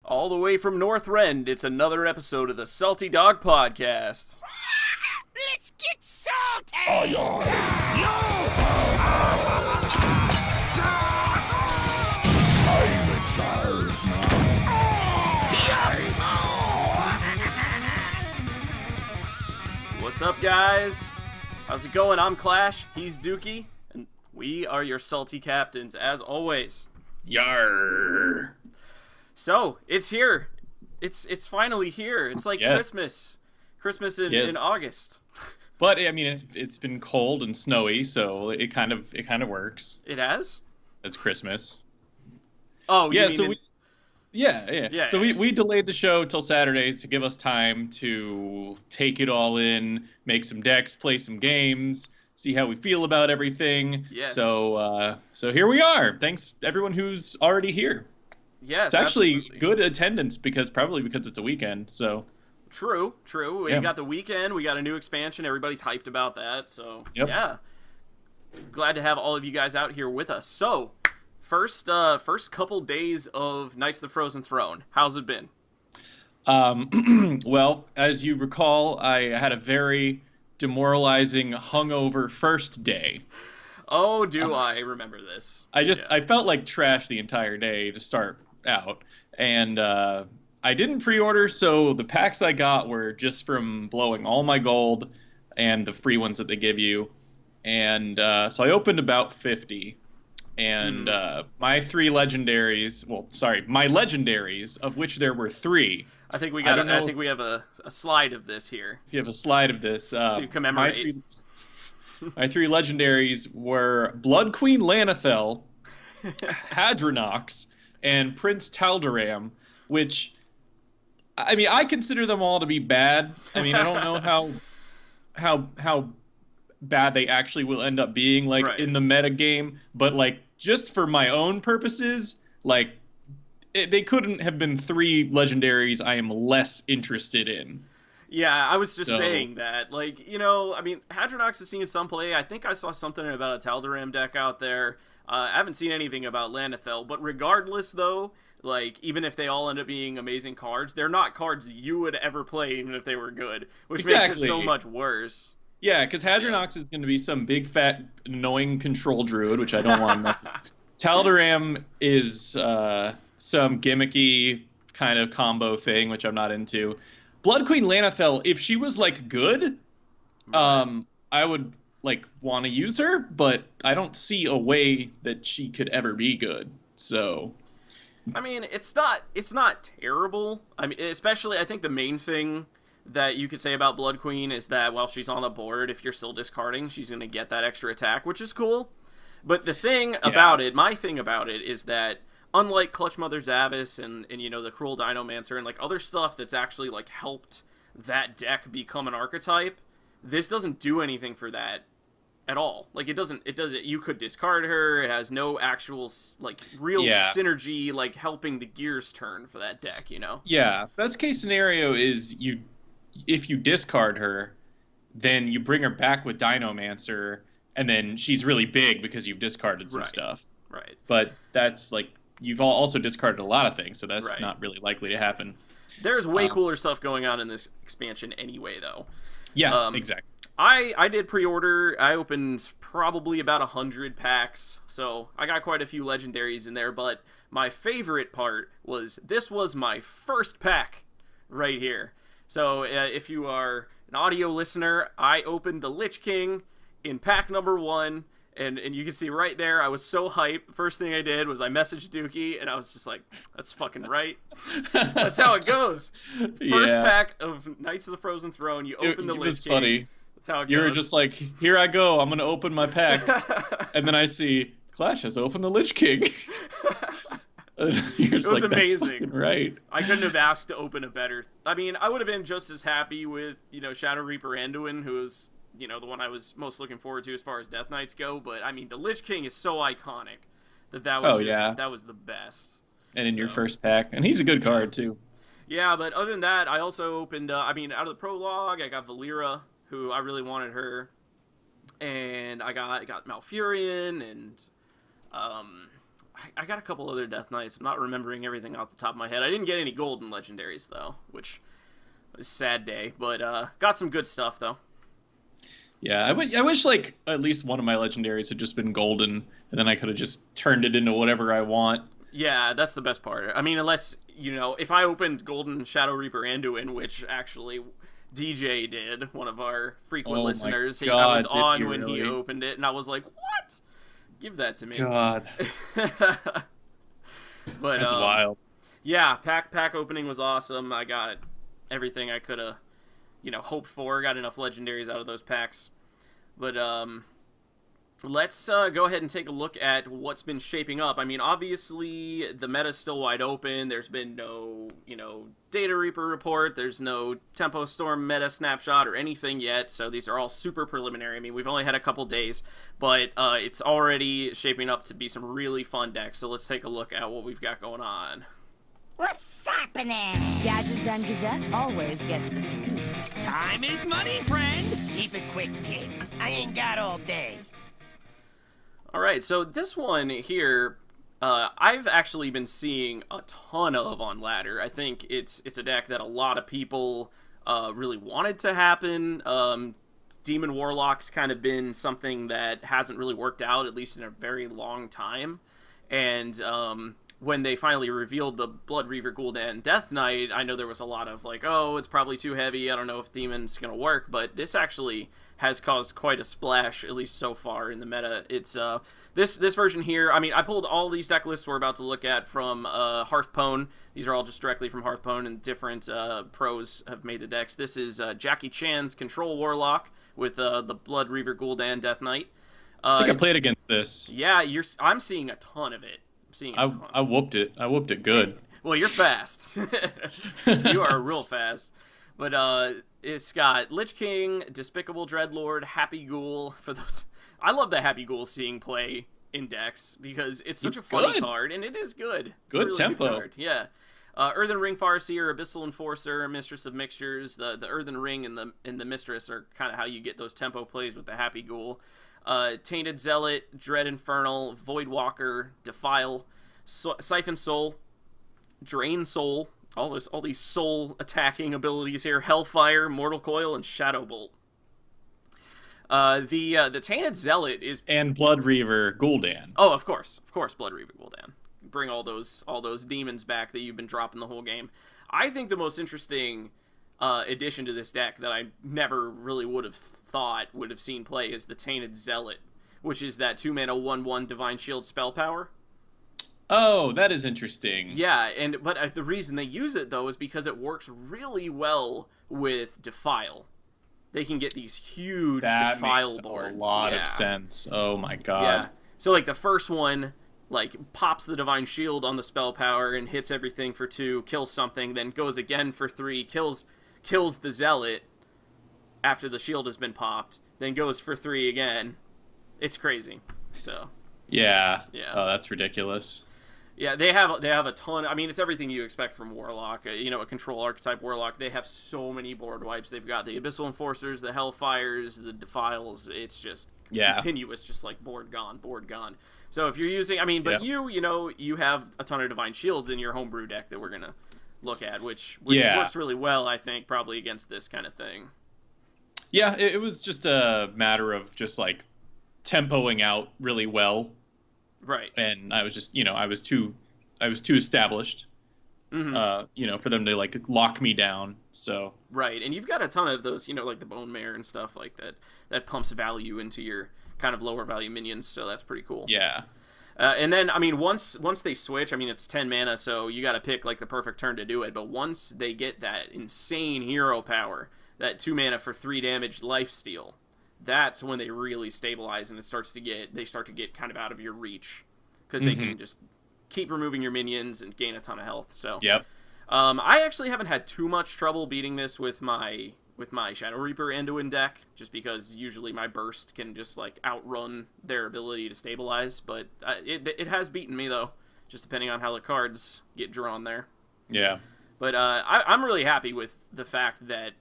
All the way from North Wrynn, it's another episode of the Salty Dog Podcast. Let's get salty! What's up, guys? How's it going? I'm Clash, he's Dookie, and we are your salty captains, as always. Yar. So, it's here. It's finally here. It's like Yes. Christmas in Yes. August. But I mean, it's been cold and snowy, so it kind of works. It has? It's Christmas. Oh, you Yeah. mean So Yeah, So we delayed the show till Saturday to give us time to take it all in, make some decks, play some games, see how we feel about everything. Yes. So here we are. Thanks everyone who's already here. Yes, It's actually absolutely. good attendance because it's a weekend. So True. We Yeah. got the weekend. We got a new expansion. Everybody's hyped about that. So, Yep. yeah. Glad to have all of you guys out here with us. So, first couple days of Knights of the Frozen Throne. How's it been? Well, as you recall, I had a very demoralizing hungover first day. Oh, do I remember this? I felt like trash the entire day to start out, and I didn't pre-order, so the packs I got were just from blowing all my gold and the free ones that they give you, and so I opened about 50, and my legendaries, of which there were 3. I think we I don't know think we have a slide of this here If you have a slide of this, to commemorate. My 3 legendaries were Blood Queen Lanethel, Hadronox, and Prince Taldaram, which, I mean, I consider them all to be bad. I mean, I don't know how bad they actually will end up being, like, Right. in the meta game, but, like, just for my own purposes, like, they couldn't have been 3 legendaries I am less interested in. Yeah, I was just So- saying that. Like, you know, I mean, Hadronox has seen some play. I think I saw something about a Taldaram deck out there. I haven't seen anything about Lanethel, but regardless, though, like, even if they all end up being amazing cards, they're not cards you would ever play, even if they were good, which makes it so Exactly. much worse. Yeah, because Hadronox is going to be some big, fat, annoying control druid, which I don't want to mess with. Taldaram is some gimmicky kind of combo thing, which I'm not into. Blood Queen Lanethel, if she was, like, good, I would, like, want to use her, but I don't see a way that she could ever be good, so... I mean, it's not terrible. I mean, especially, I think the main thing that you could say about Blood Queen is that while she's on the board, if you're still discarding, she's going to get that extra attack, which is cool. But the thing about it, my thing about it, is that unlike Clutch Mother Zavis and you know, the Cruel Dinomancer and, like, other stuff that's actually, like, helped that deck become an archetype, this doesn't do anything for that at all. Like, it doesn't, you could discard her, it has no actual, like, real synergy, like, helping the gears turn for that deck, you know? Yeah, best case scenario is if you discard her, then you bring her back with Dinomancer, and then she's really big because you've discarded some stuff. Right. But that's, like, you've also discarded a lot of things, so that's not really likely to happen. There's way cooler stuff going on in this expansion anyway, though. Yeah, exactly. I did pre-order. I opened probably about 100 packs, so I got quite a few legendaries in there, but my favorite part was this was my first pack right here. So if you are an audio listener, I opened the Lich King in pack number 1, and you can see right there, I was so hyped. First thing I did was I messaged Dookie, and I was just like, that's fucking right. That's how it goes. First pack of Knights of the Frozen Throne, you open the Lich King. It's funny. That's how it goes. You were just like, here I go, I'm going to open my packs. And then I see, Clash has opened the Lich King. It was amazing. That's fucking right. I couldn't have asked to open a better... I mean, I would have been just as happy with, you know, Shadow Reaper Anduin, who was, you know, the one I was most looking forward to as far as Death Knights go. But, I mean, the Lich King is so iconic that was that was the best. And in your first pack. And he's a good card, too. Yeah, but other than that, I also opened... I mean, out of the prologue, I got Valera, who I really wanted her. And I got Malfurion, and I got a couple other Death Knights. I'm not remembering everything off the top of my head. I didn't get any golden legendaries, though, which was a sad day. But got some good stuff, though. Yeah, I wish, like, at least one of my legendaries had just been golden, and then I could have just turned it into whatever I want. Yeah, that's the best part. I mean, unless, if I opened Golden Shadow Reaper Anduin, which actually DJ did, one of our frequent listeners. I was on when he opened it, and I was like, what? Give that to me. God. But, that's wild. Yeah, pack opening was awesome. I got everything I could have, hoped for. Got enough legendaries out of those packs. But, let's go ahead and take a look at what's been shaping up. I mean, obviously, the meta's still wide open. There's been no, Data Reaper report. There's no Tempo Storm meta snapshot or anything yet, so these are all super preliminary. I mean, we've only had a couple days, but it's already shaping up to be some really fun decks, so let's take a look at what we've got going on. What's happening? Gadgets and Gazette always gets the scoop. Time is money, friend. Keep it quick, kid. I ain't got all day. All right, so this one here, I've actually been seeing a ton of on ladder. I think it's a deck that a lot of people really wanted to happen. Demon Warlocks kind of been something that hasn't really worked out, at least in a very long time. And when they finally revealed the Blood Reaver Gul'dan Death Knight, I know there was a lot of like, oh, it's probably too heavy. I don't know if Demon's going to work, but this actually has caused quite a splash, at least so far in the meta. It's this version here. I mean, I pulled all these deck lists we're about to look at from Hearthstone. These are all just directly from Hearthstone, and different pros have made the decks. This is Jackie Chan's Control Warlock with the Blood Reaver Gul'dan Death Knight. I think I played against this. Yeah, I'm seeing a ton of it. I whooped it. I whooped it good. Well, you're fast. You are real fast. But it's got Lich King, Despicable Dreadlord, Happy Ghoul. For those, I love the Happy Ghoul seeing play in decks because it's such a funny card, and it is good. It's good really tempo. Good card. Yeah. Earthen Ring Farseer, Abyssal Enforcer, Mistress of Mixtures. The Earthen Ring and the Mistress are kind of how you get those tempo plays with the Happy Ghoul. Tainted Zealot, Dread Infernal, Voidwalker, Defile, Siphon Soul, Drain Soul, all these soul attacking abilities here, Hellfire, Mortal Coil, and Shadow Bolt. The Tainted Zealot is... And Blood Reaver Gul'dan. Oh, of course, Blood Reaver Gul'dan. Bring all those demons back that you've been dropping the whole game. I think the most interesting addition to this deck that I never really would have thought would have seen play is the Tainted Zealot, which is that 2-mana 1/1 Divine Shield spell power. Oh, that is interesting. Yeah, but the reason they use it, though, is because it works really well with Defile. They can get these huge Defile boards. That makes a lot of sense. Oh my god. Yeah. So, like, the first one, like, pops the Divine Shield on the spell power and hits everything for 2, kills something, then goes again for 3, kills the Zealot after the shield has been popped, then goes for 3 again. It's crazy. So. Yeah. Yeah. Oh, that's ridiculous. Yeah, they have a ton. I mean, it's everything you expect from Warlock. A control archetype Warlock. They have so many board wipes. They've got the Abyssal Enforcers, the Hellfires, the Defiles. It's just continuous, just like board gone. So if you're using, you have a ton of Divine Shields in your homebrew deck that we're gonna look at, which works really well, I think, probably against this kind of thing. Yeah, it was just a matter of just like tempoing out really well. Right. And I was just, I was too established, mm-hmm. For them to like lock me down. So. Right. And you've got a ton of those, like the Bone Mare and stuff like that pumps value into your kind of lower value minions. So that's pretty cool. Yeah. And then, once they switch, it's 10 mana, so you got to pick like the perfect turn to do it. But once they get that insane hero power, that 2 mana for 3 damage lifesteal, that's when they really stabilize and they start to get kind of out of your reach because they can just keep removing your minions and gain a ton of health. So yep. I actually haven't had too much trouble beating this with my Shadow Reaper Anduin deck, just because usually my burst can just like outrun their ability to stabilize. But it has beaten me though, just depending on how the cards get drawn there. Yeah. But I'm really happy with the fact that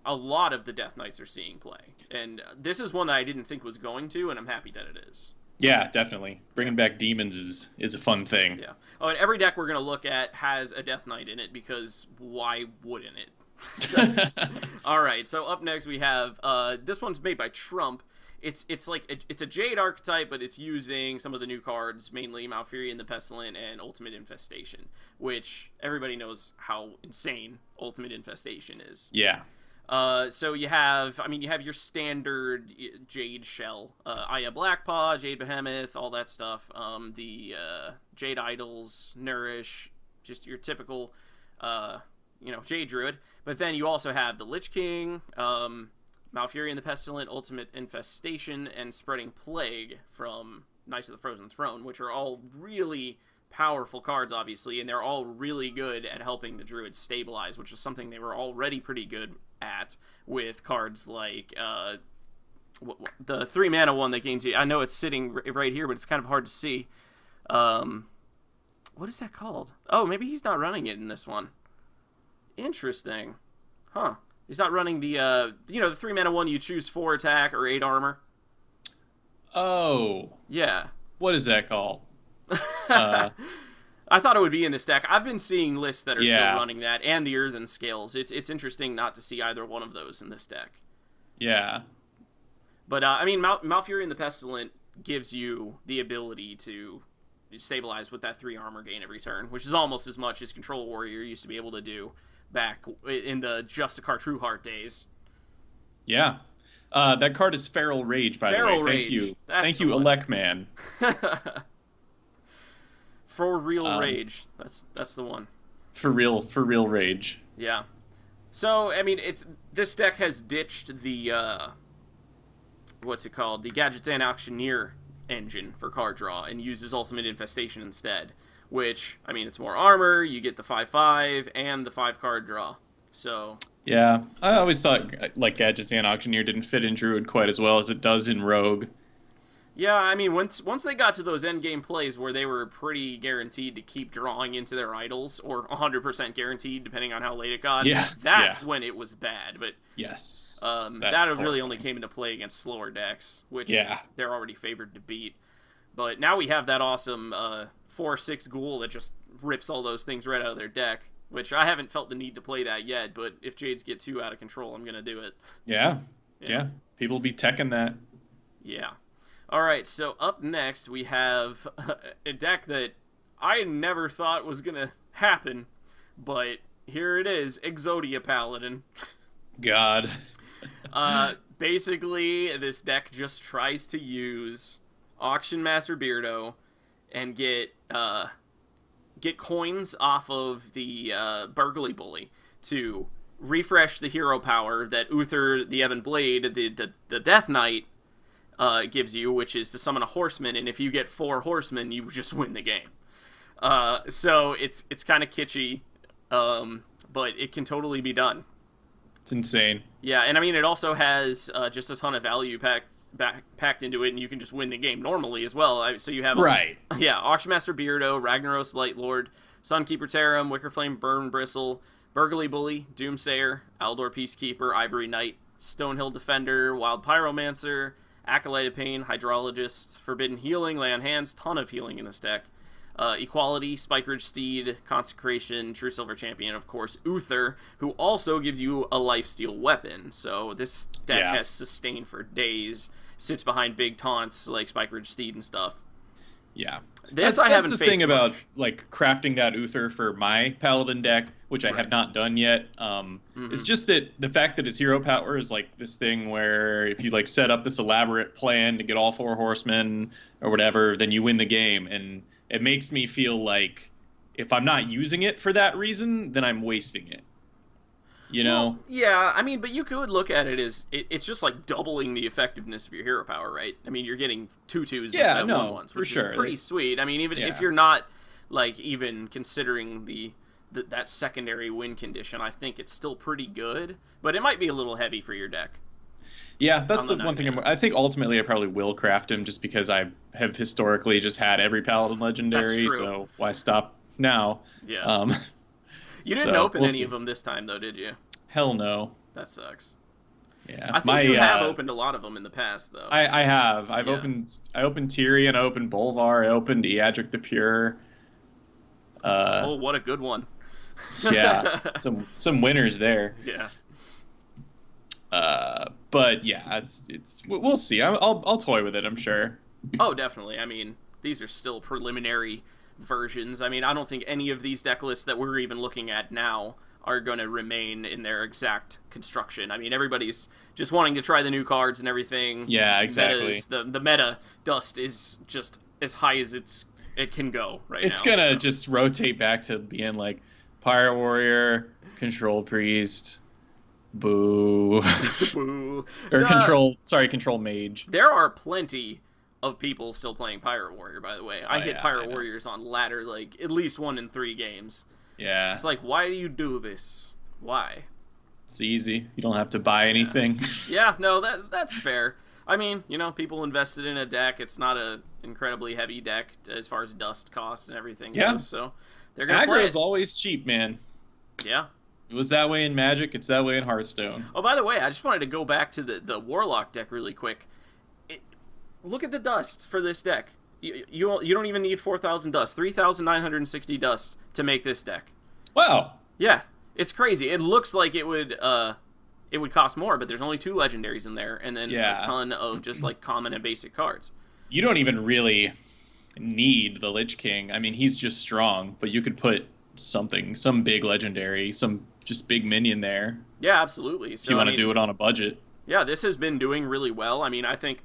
a lot of the Death Knights are seeing play. And this is one that I didn't think was going to, and I'm happy that it is. Yeah, definitely. Bringing back demons is a fun thing. Yeah. Oh, and every deck we're going to look at has a Death Knight in it, because why wouldn't it? All right, so up next we have, this one's made by Trump. It's a Jade archetype, but it's using some of the new cards, mainly Malfurion the Pestilent and Ultimate Infestation, which everybody knows how insane Ultimate Infestation is. Yeah. So you have your standard Jade Shell, Aya Blackpaw, Jade Behemoth, all that stuff. The Jade Idols, Nourish, just your typical, Jade Druid. But then you also have the Lich King, Malfurion the Pestilent, Ultimate Infestation, and Spreading Plague from Knights of the Frozen Throne, which are all really powerful cards, obviously, and they're all really good at helping the Druids stabilize, which is something they were already pretty good at with cards like the 3-mana one that gains you. I know it's sitting right here, but it's kind of hard to see. What is that called? Oh, maybe he's not running it in this one. Interesting. Huh. He's not running the, the 3-mana one you choose 4 attack or 8 armor. Oh. Yeah. What is that called? I thought it would be in this deck. I've been seeing lists that are still running that, and the Earthen Scales. It's interesting not to see either one of those in this deck. Yeah. But, Malfurion the Pestilent gives you the ability to stabilize with that 3 armor gain every turn, which is almost as much as Control Warrior used to be able to do back in the Justicar Trueheart days. Yeah. That card is Feral Rage, by the way. Rage. Thank you. That's Thank you, Elec Man. For real rage. That's the one. For real rage. Yeah. So, this deck has ditched the what's it called? The Gadgetzan Auctioneer engine for card draw and uses Ultimate Infestation instead. Which, it's more armor, you get the 5/5, and the 5 card draw. So... Yeah, I always thought, Gadgetzan Auctioneer didn't fit in Druid quite as well as it does in Rogue. Yeah, once they got to those endgame plays where they were pretty guaranteed to keep drawing into their idols, or 100% guaranteed, depending on how late it got, that's when it was bad. But yes, that really only came into play against slower decks, which they're already favored to beat. But now we have that awesome 4/6 ghoul that just rips all those things right out of their deck, which I haven't felt the need to play that yet, but if Jades get too out of control, I'm going to do it. Yeah. People be teching that. Yeah. All right, so up next we have a deck that I never thought was going to happen, but here it is, Exodia Paladin. God. Basically, this deck just tries to use Auction Master Beardo and get coins off of the Burgly Bully to refresh the hero power that Uther the Ebon Blade, the Death Knight, gives you, which is to summon a horseman, and if you get 4 horsemen, you just win the game. So it's kind of kitschy, but it can totally be done. It's insane. Yeah, and it also has just a ton of value packed into it, and you can just win the game normally as well. So you have Auction Master Beardo, Ragnaros Lightlord, Sunkeeper Tarim, Wickerflame Burn Bristle, Burgly Bully, Doomsayer, Aldor Peacekeeper, Ivory Knight, Stonehill Defender, Wild Pyromancer, Acolyte of Pain, Hydrologist, Forbidden Healing, Lay on Hands, ton of healing in this deck. Equality, Spike Ridge Steed, Consecration, True Silver Champion, of course, Uther, who also gives you a lifesteal weapon. So this deck has sustain for days, sits behind big taunts like Spike Ridge Steed and stuff. Yeah. That's the thing about crafting that Uther for my Paladin deck, which I have not done yet. It's just that the fact that his hero power is this thing where if you set up this elaborate plan to get all 4 horsemen or whatever, then you win the game. And it makes me feel like if I'm not using it for that reason, then I'm wasting it. You know? Well, yeah, but you could look at it as it's just doubling the effectiveness of your hero power, right? You're getting 2/2s instead of 1/1s, which is pretty sweet. Even if you're not even considering that secondary win condition, I think it's still pretty good, but it might be a little heavy for your deck. Yeah, that's the one thing. I think ultimately I probably will craft him just because I have historically just had every Paladin legendary, so why stop now? Yeah. You didn't open any of them this time, though, did you? Hell no. That sucks. Yeah, I think you have opened a lot of them in the past, though. I have. I Yeah. opened Tyrion, I opened Bolvar, I opened Eadric the Pure. Oh, what a good one. Yeah, some winners there. Yeah. But yeah, we'll see. I'll toy with it, I'm sure. Oh, definitely. I mean, these are still preliminary versions. I mean, I don't think any of these deck lists that we're even looking at now are going to remain in their exact construction. I mean, everybody's just wanting to try the new cards and everything. Yeah, exactly. The meta dust is just as high as it can go right now. It's gonna just rotate back to being like Pirate Warrior, Control Priest, Boo, Boo. or Control Mage. There are plenty of people still playing Pirate Warrior, by the way. I hit yeah, Pirate I know. Warriors on ladder like at least 1 in 3 games. Yeah, It's like, why do you do this? Why? it's easy. You don't have to buy anything. Yeah, no, that's fair. I mean, people invested in a deck. It's not a incredibly heavy deck as far as dust cost and everything goes, so they're gonna play Aggro is it. always cheap, man. Yeah. It was that way in Magic. It's that way in Hearthstone. Oh, by the way, I just wanted to go back to the Warlock deck really quick. Look at the dust for this deck. You don't even need 4,000 dust. 3,960 dust to make this deck. Wow. Yeah, it's crazy. It looks like it would cost more, but there's only 2 legendaries in there, and then Yeah. a ton of just like common and basic cards. You don't even really need the Lich King. I mean, he's just strong, but you could put some big legendary, some just big minion there Yeah, absolutely. if So you want to do it on a budget. Yeah, this has been doing really well. I mean, I think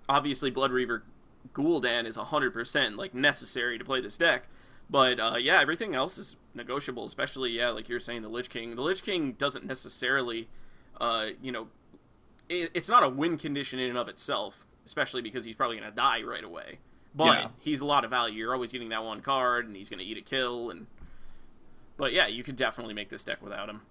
obviously Blood Reaver Gul'dan is 100% like necessary to play this deck. But yeah, everything else is negotiable, especially like you're saying, the Lich King. The Lich King doesn't necessarily it's not a win condition in and of itself, especially because he's probably going to die right away. But he's a lot of value. You're always getting that one card, and he's going to eat a kill. But yeah, you could definitely make this deck without him.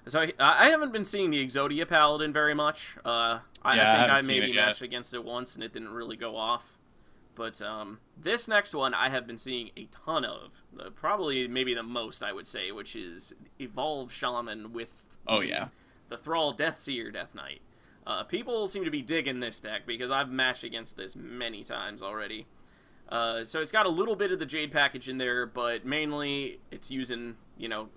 So I haven't been seeing the Exodia Paladin very much. I think I maybe matched against it once, and it didn't really go off. But this next one I have been seeing a ton of. Probably maybe the most, I would say, which is Evolve Shaman with the Thrall Deathseer Death Knight. People seem to be digging this deck because I've matched against this many times already. So it's got a little bit of the Jade package in there, but mainly it's using,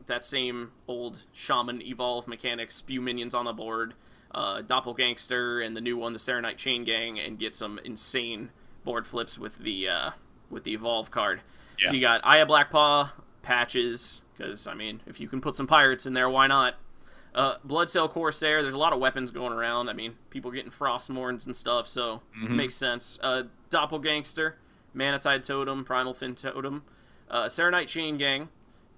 that same old Shaman Evolve mechanic, spew minions on the board, Doppelgangster, and the new one, the Serenite Chain Gang, and get some insane board flips with the Evolve card. Yeah. So you got Aya Blackpaw, Patches, because, I mean, if you can put some pirates in there, why not? Bloodsail Corsair, there's a lot of weapons going around. I mean, people getting Frostmournes and stuff, so it makes sense. Doppelgangster, Manatide Totem, Primal Fin Totem, Serenite Chain Gang,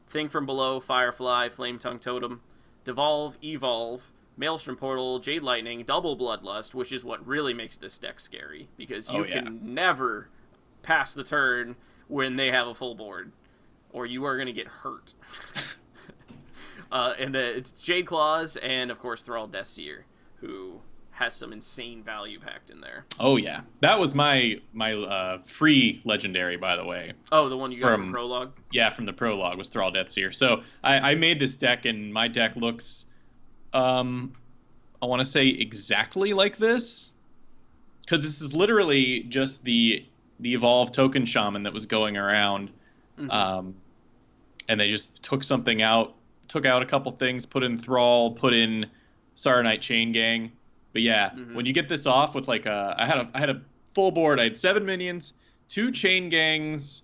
Thing from Below, Firefly, Flame Tongue Totem, Devolve, Evolve, Maelstrom Portal, Jade Lightning, Double Bloodlust, which is what really makes this deck scary, because you can never pass the turn when they have a full board, or you are going to get hurt. And it's Jade Claws, and of course Thrall Deathseer, who has some insane value packed in there. Oh yeah, that was my free legendary, by the way. Oh, the one you got from Prologue? Yeah, from the Prologue was Thrall Deathseer. So I made this deck, and my deck looks, I want to say exactly like this, because this is literally just the Evolve Token Shaman that was going around, and they just took something out. Took out a couple things, put in Thrall, put in Saronite Chain Gang. But yeah, when you get this off with like I had a full board. I had 7 minions, 2 Chain Gangs.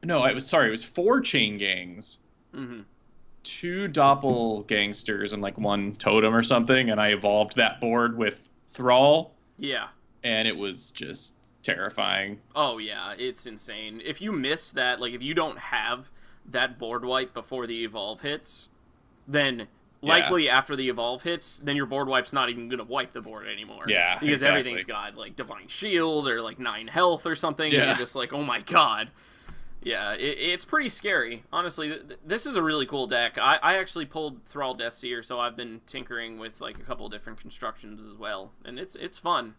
No, it was 4 Chain Gangs, 2 Doppelgangsters, and like 1 Totem or something. And I evolved that board with Thrall. Yeah. And it was just terrifying. Oh yeah, it's insane. If you miss that, like if you don't have that board wipe before the Evolve hits, then likely after the Evolve hits, then your board wipe's not even going to wipe the board anymore. Yeah, because everything's got like Divine Shield or like 9 health or something, and you're just like, oh my god. Yeah, it's pretty scary. Honestly, this is a really cool deck. I actually pulled Thrall Deathseer, so I've been tinkering with like a couple different constructions as well, and it's fun.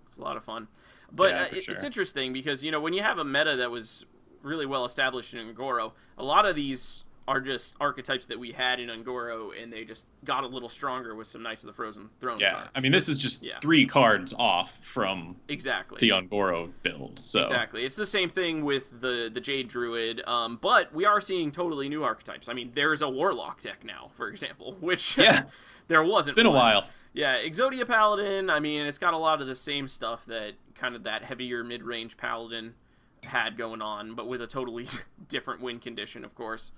It's a lot of fun. But it's interesting because, when you have a meta that was really well established in Goro, a lot of these are just archetypes that we had in Ungoro, and they just got a little stronger with some Knights of the Frozen Throne cards. I mean, this is just 3 cards off from the Ungoro build. So exactly, it's the same thing with the Jade Druid, but we are seeing totally new archetypes. I mean, there's a Warlock deck now, for example, which there wasn't. It's been a while. Yeah, Exodia Paladin, I mean, it's got a lot of the same stuff that kind of that heavier mid-range Paladin had going on, but with a totally different win condition, of course.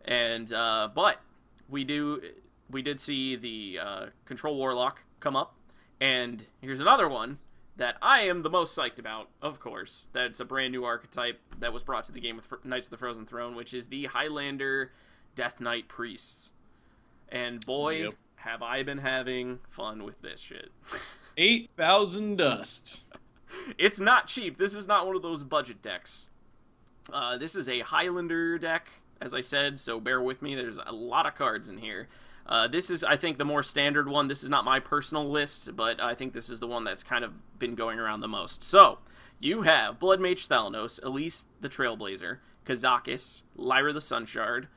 And but we did see the Control Warlock come up, and here's another one that I am the most psyched about, of course. That's a brand new archetype that was brought to the game with Knights of the Frozen Throne, which is the Highlander Death Knight Priests. And boy, have I been having fun with this shit. 8,000 dust. It's not cheap. This is not one of those budget decks. This is a Highlander deck, as I said, so bear with me. There's a lot of cards in here. This is, I think, the more standard one. This is not my personal list, but I think this is the one that's kind of been going around the most. So, you have Blood Mage Thalnos, Elise the Trailblazer, Kazakis, Lyra the Sunshard,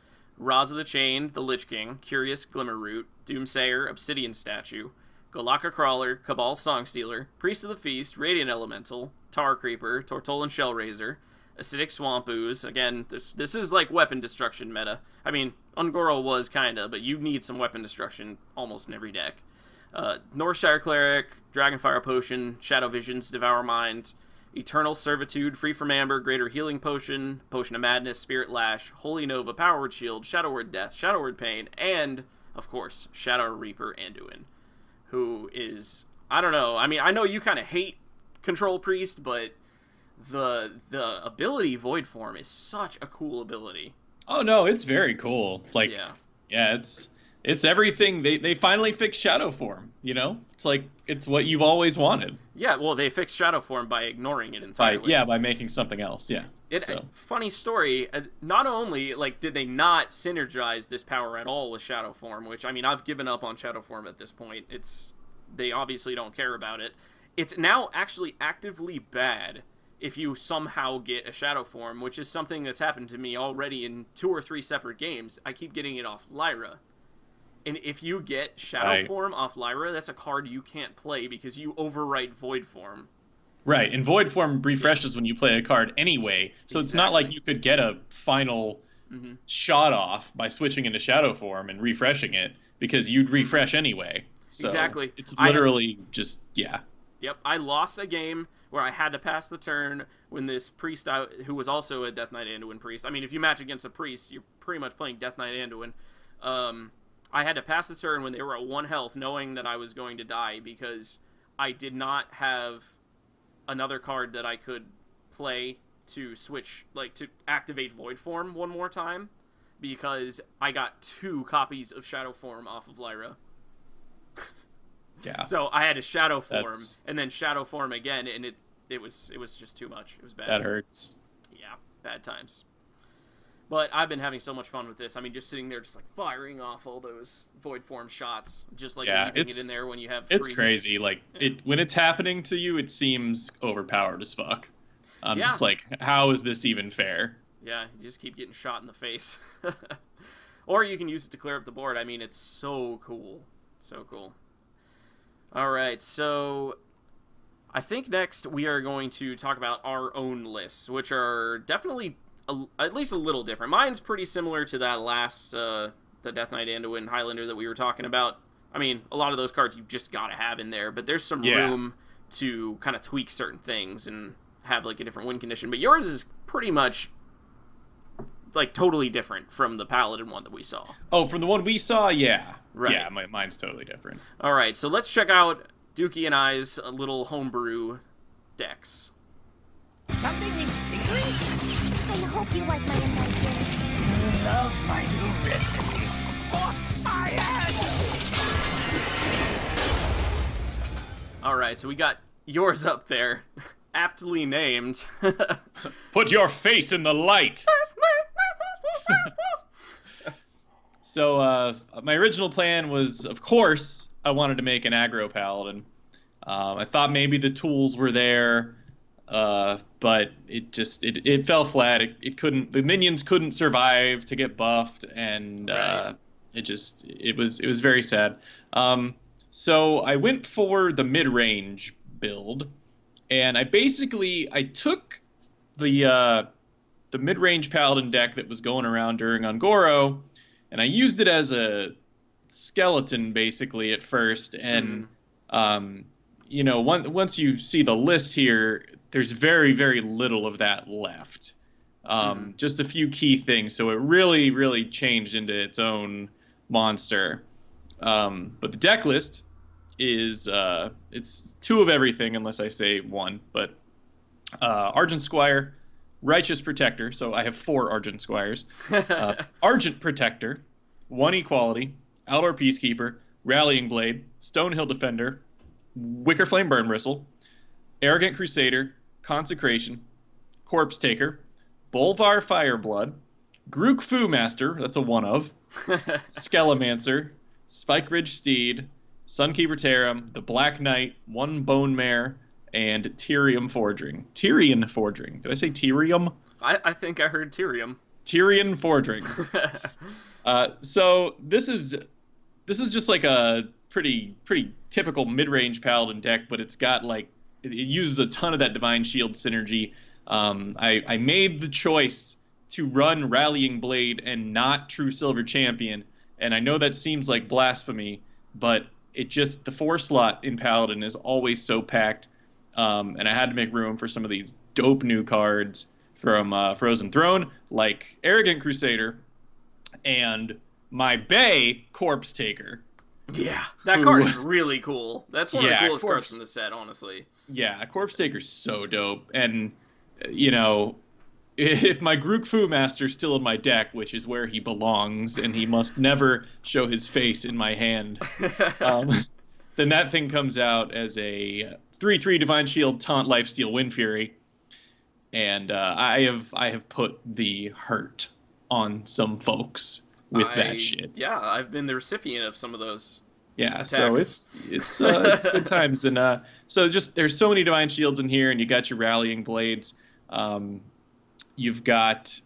Raza the Chained, the Lich King, Curious Glimmerroot, Doomsayer, Obsidian Statue, Golakka Crawler, Cabal Songstealer, Priest of the Feast, Radiant Elemental, Tar Creeper, Tortolan Shellraiser, Acidic Swamp Ooze. Again, this is like weapon destruction meta. I mean, Ungoro was kinda, but you need some weapon destruction almost in every deck. Northshire Cleric, Dragonfire Potion, Shadow Visions, Devour Mind, Eternal Servitude, Free from Amber, Greater Healing Potion, Potion of Madness, Spirit Lash, Holy Nova, Power Word Shield, Shadow Word Death, Shadow Word Pain, and, of course, Shadow Reaper Anduin, who is, I don't know, I mean, I know you kind of hate Control Priest, but the ability Void Form is such a cool ability. Oh no, it's very cool. Like, yeah, it's everything. They finally fixed Shadow Form, you know? It's like, it's what you've always wanted. Yeah, well, they fixed Shadow Form by ignoring it entirely. By making something else, yeah. Funny story, not only, like, did they not synergize this power at all with Shadow Form, which, I mean, I've given up on Shadow Form at this point. They obviously don't care about it. It's now actually actively bad if you somehow get a Shadow Form, which is something that's happened to me already in 2 or 3 separate games. I keep getting it off Lyra. And if you get Shadow Form off Lyra, that's a card you can't play because you overwrite Void Form. Right, and Void Form refreshes when you play a card anyway, so it's not like you could get a final shot off by switching into Shadow Form and refreshing it, because you'd refresh anyway. So exactly. It's literally Yep, I lost a game where I had to pass the turn when this priest, who was also a Death Knight Anduin priest. I mean, if you match against a priest, you're pretty much playing Death Knight Anduin. I had to pass the turn when they were at 1 health, knowing that I was going to die because I did not have another card that I could play to switch, like, to activate Void Form one more time, because I got 2 copies of Shadow Form off of Lyra. Yeah. So I had to Shadow Form and then Shadow Form again, and it was just too much. It was bad. That hurts. Yeah, bad times. But I've been having so much fun with this. I mean, just sitting there, just like firing off all those Void Form shots, just like leaving it in there when you have. It's crazy. Like when it's happening to you, it seems overpowered as fuck. I'm just like, how is this even fair? Yeah, you just keep getting shot in the face. Or you can use it to clear up the board. I mean, it's so cool, so cool. All right, so I think next we are going to talk about our own lists, which are definitely at least a little different. Mine's pretty similar to that last, the Death Knight Anduin Highlander that we were talking about. I mean, a lot of those cards you just gotta have in there, but there's some room to kind of tweak certain things and have like a different win condition. But yours is pretty much like totally different from the Paladin one that we saw. Oh, from the one we saw, yeah. Right. Yeah, mine's totally different. All right, so let's check out Dookie and I's little homebrew decks. Something instinctive? I hope you like my invention. Love my new recipe for science! All right, so we got yours up there, aptly named. Put your face in the light! So, my original plan was, of course, I wanted to make an aggro paladin. I thought maybe the tools were there. But it fell flat. It couldn't. The minions couldn't survive to get buffed, and Right. it was very sad. So I went for the mid-range build, and I took the mid-range paladin deck that was going around during Ungoro, and I used it as a skeleton basically at first, and once you see the list here, there's very, very little of that left. Just a few key things, so it really, really changed into its own monster. But the deck list is it's 2 of everything unless I say 1. But Argent Squire, Righteous Protector. So I have 4 Argent Squires. Argent Protector, 1 Equality, Outdoor Peacekeeper, Rallying Blade, Stonehill Defender, Wicker Flame Burn Bristle, Arrogant Crusader, Consecration, Corpse Taker, Bolvar Fireblood, Grook Fu Master, that's a 1 of, Skalamander, Spike Ridge Steed, Sunkeeper Tarim, the Black Knight, 1 Bone Mare, and Tyrion Fordring. Did I say Tyrium? I think I heard Tyrium. Tyrion Fordring. So this is just like a pretty typical mid-range paladin deck, but it's got it uses a ton of that Divine Shield synergy. I made the choice to run Rallying Blade and not True Silver Champion, and I know that seems like blasphemy, but the 4 slot in Paladin is always so packed, and I had to make room for some of these dope new cards from Frozen Throne, like Arrogant Crusader, and my Bay Corpse Taker. Yeah, that card is really cool. That's one of the coolest cards from the set, honestly. Yeah, Corpse Taker's so dope, and if my Grook Fu Master's still in my deck, which is where he belongs, and he must never show his face in my hand, then that thing comes out as a 3/3 Divine Shield, Taunt, Lifesteal, Wind Fury, and I have put the hurt on some folks with that shit. Yeah, I've been the recipient of some of those. Yeah, attacks. so it's good times, and so just there's so many Divine Shields in here, and you got your Rallying Blades. You've got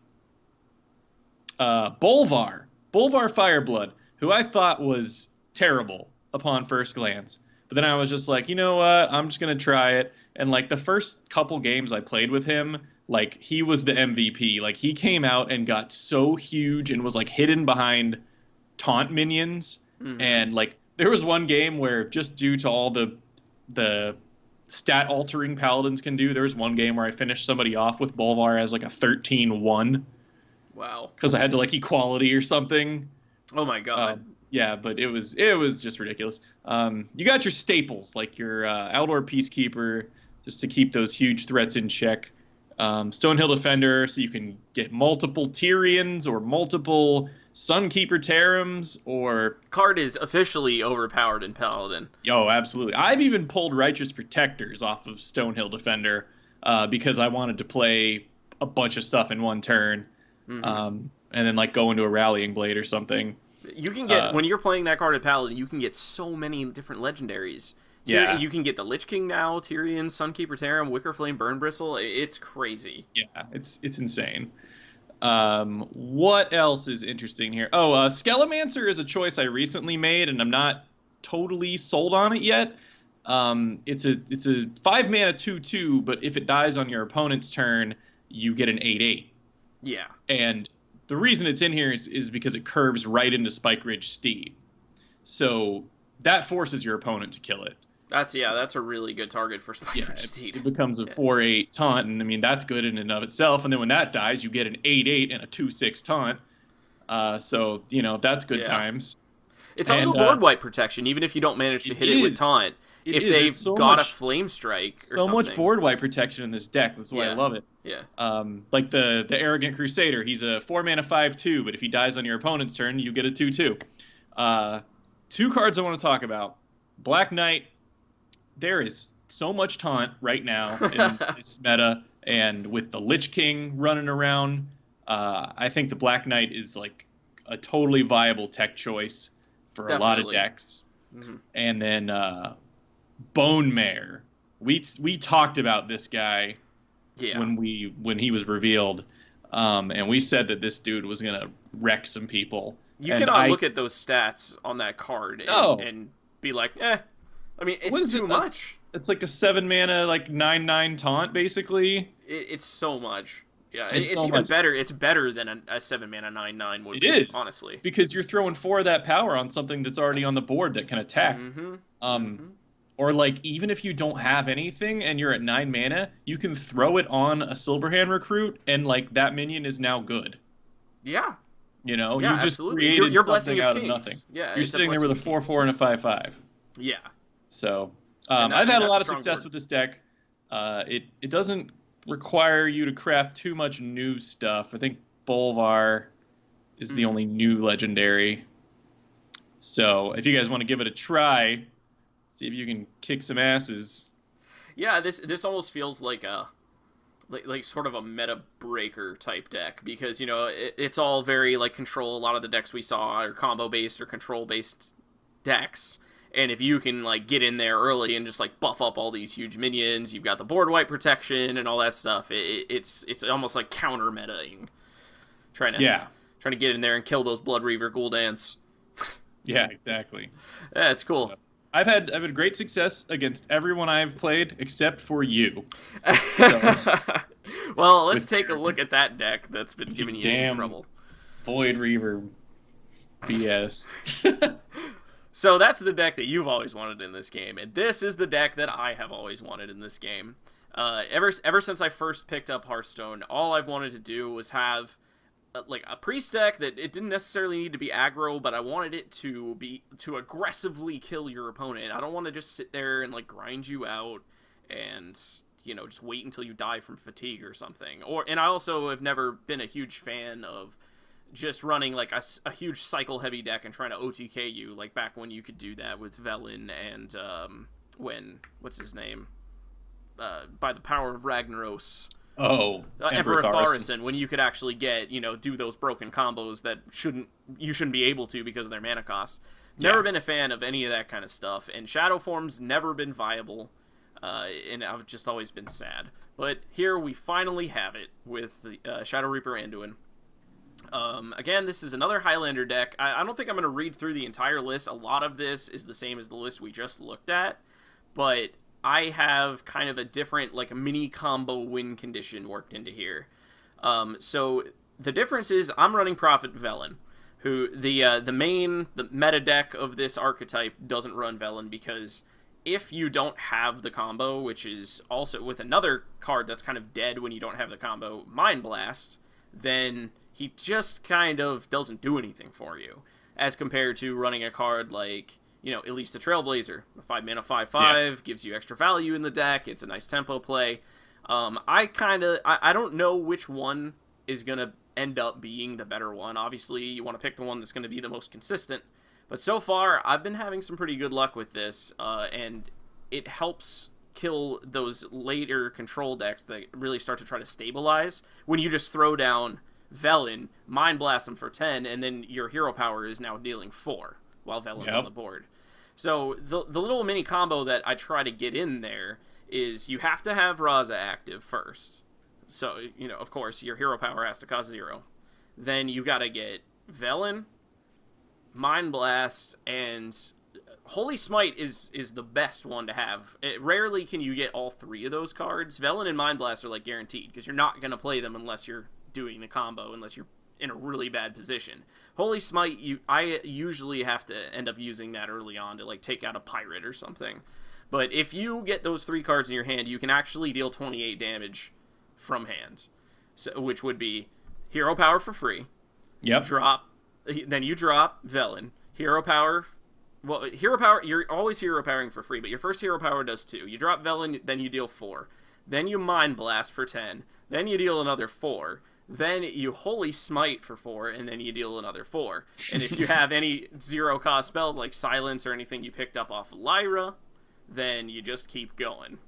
Bolvar Fireblood, who I thought was terrible upon first glance. But then I was just like, you know what? I'm just going to try it. And the first couple games I played with him, he was the MVP. He came out and got so huge and was hidden behind taunt minions. Mm-hmm. And there was one game where, just due to all the stat altering paladins can do, there was one game where I finished somebody off with Bolvar as a 13-1. Wow. Because I had to equality or something. Oh my god. Yeah, but it was just ridiculous. You got your staples, your Outdoor Peacekeeper, just to keep those huge threats in check. Stonehill Defender, so you can get multiple Tyrions or multiple Sunkeeper Tarims, or... Card is officially overpowered in Paladin. Yo, absolutely. I've even pulled Righteous Protectors off of Stonehill Defender because I wanted to play a bunch of stuff in one turn, and then go into a Rallying Blade or something. You can get, when you're playing that card at Paladin, you can get so many different legendaries. Yeah. You can get the Lich King now, Tyrion, Sunkeeper Tarim, Wicker Flame, Burn Bristle. It's crazy. Yeah, it's insane. What else is interesting here? Oh, Skalamander is a choice I recently made, and I'm not totally sold on it yet. It's a 5-mana 2/2, but if it dies on your opponent's turn, you get an 8/8. Yeah. And the reason it's in here is because it curves right into Spike Ridge Steed. So that forces your opponent to kill it. That's a really good target for Spike Ridge Steed. It becomes a 4/8 taunt, and that's good in and of itself. And then when that dies, you get an 8/8 and a 2/6 taunt. So that's good times. It's also board wipe protection, even if you don't manage to hit it with taunt. If they've got a flame strike, or so much board wipe protection in this deck. That's why I love it. Yeah. The Arrogant Crusader, he's a 4-mana 5/2, but if he dies on your opponent's turn, you get a 2/2. 2 cards I want to talk about. Black Knight. There is so much taunt right now in this meta, and with the Lich King running around, I think the Black Knight is a totally viable tech choice for a lot of decks. Mm-hmm. And then Bone Mare. We talked about this guy Yeah. when he was revealed, and we said that this dude was gonna wreck some people. You and cannot look at those stats on that card and be like, eh. I mean, it's too much. It's like a 7 mana, like 9/9 taunt, basically. It's so much. Yeah, It's so even much. better. It's better than a 7 mana 9/9 would be, It is, honestly. because you're throwing 4 of that power on something that's already on the board that can attack. Or like, even if you don't have anything and you're at 9 mana, you can throw it on a Silverhand recruit, and like that minion is now good. Yeah. You know, Yeah, you just absolutely. created You're something Blessing of out Kings. of nothing. Yeah, you're it's a sitting there with a Blessing of 4/4 and a 5/5. Yeah. So And I've had a that's lot a of strong success board. with this deck. It doesn't require you to craft too much new stuff. I think Bolvar is the only new legendary. So if you guys want to give it a try, see if you can kick some asses. Yeah, this almost feels like like sort of a meta breaker type deck, because you know it's all very like control. A lot of the decks we saw are combo based or control based decks, and if you can like get in there early and just like buff up all these huge minions, you've got the board wipe protection and all that stuff. It's almost like counter metaing, trying to get in there and kill those Blood Reaver Gul'dans. Yeah, exactly. Yeah, it's cool. So, I've had great success against everyone I've played except for you. So, well, let's take a look at that deck that's been giving you some trouble. Void Reaver BS. So that's the deck that you've always wanted in this game, and this is the deck that I have always wanted in this game. Ever since I first picked up Hearthstone, all I've wanted to do was have like a priest deck that it didn't necessarily need to be aggro, but I wanted it to aggressively kill your opponent. I don't want to just sit there and like grind you out and, you know, just wait until you die from fatigue or something. And I also have never been a huge fan of just running like a huge cycle heavy deck and trying to OTK you, like back when you could do that with Velen and what's his name, by the power of Ragnaros. Emperor Thaurissan, when you could actually get, you know, do those broken combos that you shouldn't be able to because of their mana cost. Never been a fan of any of that kind of stuff, and Shadow Form's never been viable, and I've just always been sad. But here we finally have it with the Shadow Reaper Anduin. Again, this is another Highlander deck. I don't think I'm going to read through the entire list. A lot of this is the same as the list we just looked at, but I have kind of a different, like, a mini combo win condition worked into here. So the difference is I'm running Prophet Velen, who the meta deck of this archetype doesn't run Velen, because if you don't have the combo, which is also with another card that's kind of dead when you don't have the combo, Mind Blast, then he just kind of doesn't do anything for you, as compared to running a card like, you know, at least the Trailblazer, a 5-mana 5/5, gives you extra value in the deck. It's a nice tempo play. I don't know which one is going to end up being the better one. Obviously, you want to pick the one that's going to be the most consistent. But so far, I've been having some pretty good luck with this, and it helps kill those later control decks that really start to try to stabilize when you just throw down Velen, Mind Blast them for 10, and then your hero power is now dealing 4 while Velen's on the board. So the little mini combo that I try to get in there is you have to have Raza active first. So, you know, of course, your hero power has to cost 0. Then you gotta get Velen, Mind Blast, and Holy Smite is the best one to have. Rarely can you get all 3 of those cards. Velen and Mind Blast are like guaranteed, because you're not gonna play them unless you're doing the combo, unless you're in a really bad position. Holy Smite, I usually have to end up using that early on to like take out a pirate or something. But if you get those 3 cards in your hand, you can actually deal 28 damage from hand, so, which would be hero power for free. Yep. Then you drop Velen. Hero power. Well, hero power, you're always hero powering for free, but your first hero power does 2. You drop Velen, then you deal 4. Then you Mind Blast for 10. Then you deal another 4. Then you Holy Smite for 4, and then you deal another 4. And if you have any 0-cost spells like Silence or anything you picked up off Lyra, then you just keep going,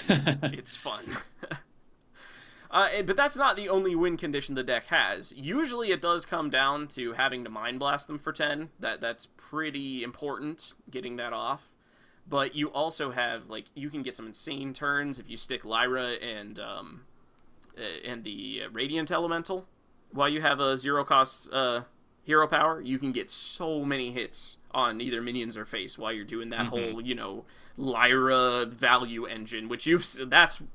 and it's fun. But that's not the only win condition the deck has. Usually it does come down to having to Mind Blast them for 10. That's pretty important, getting that off. But you also have, like, you can get some insane turns if you stick Lyra and and the Radiant Elemental. While you have a 0-cost hero power, you can get so many hits on either minions or face while you're doing that whole, Lyra value engine, which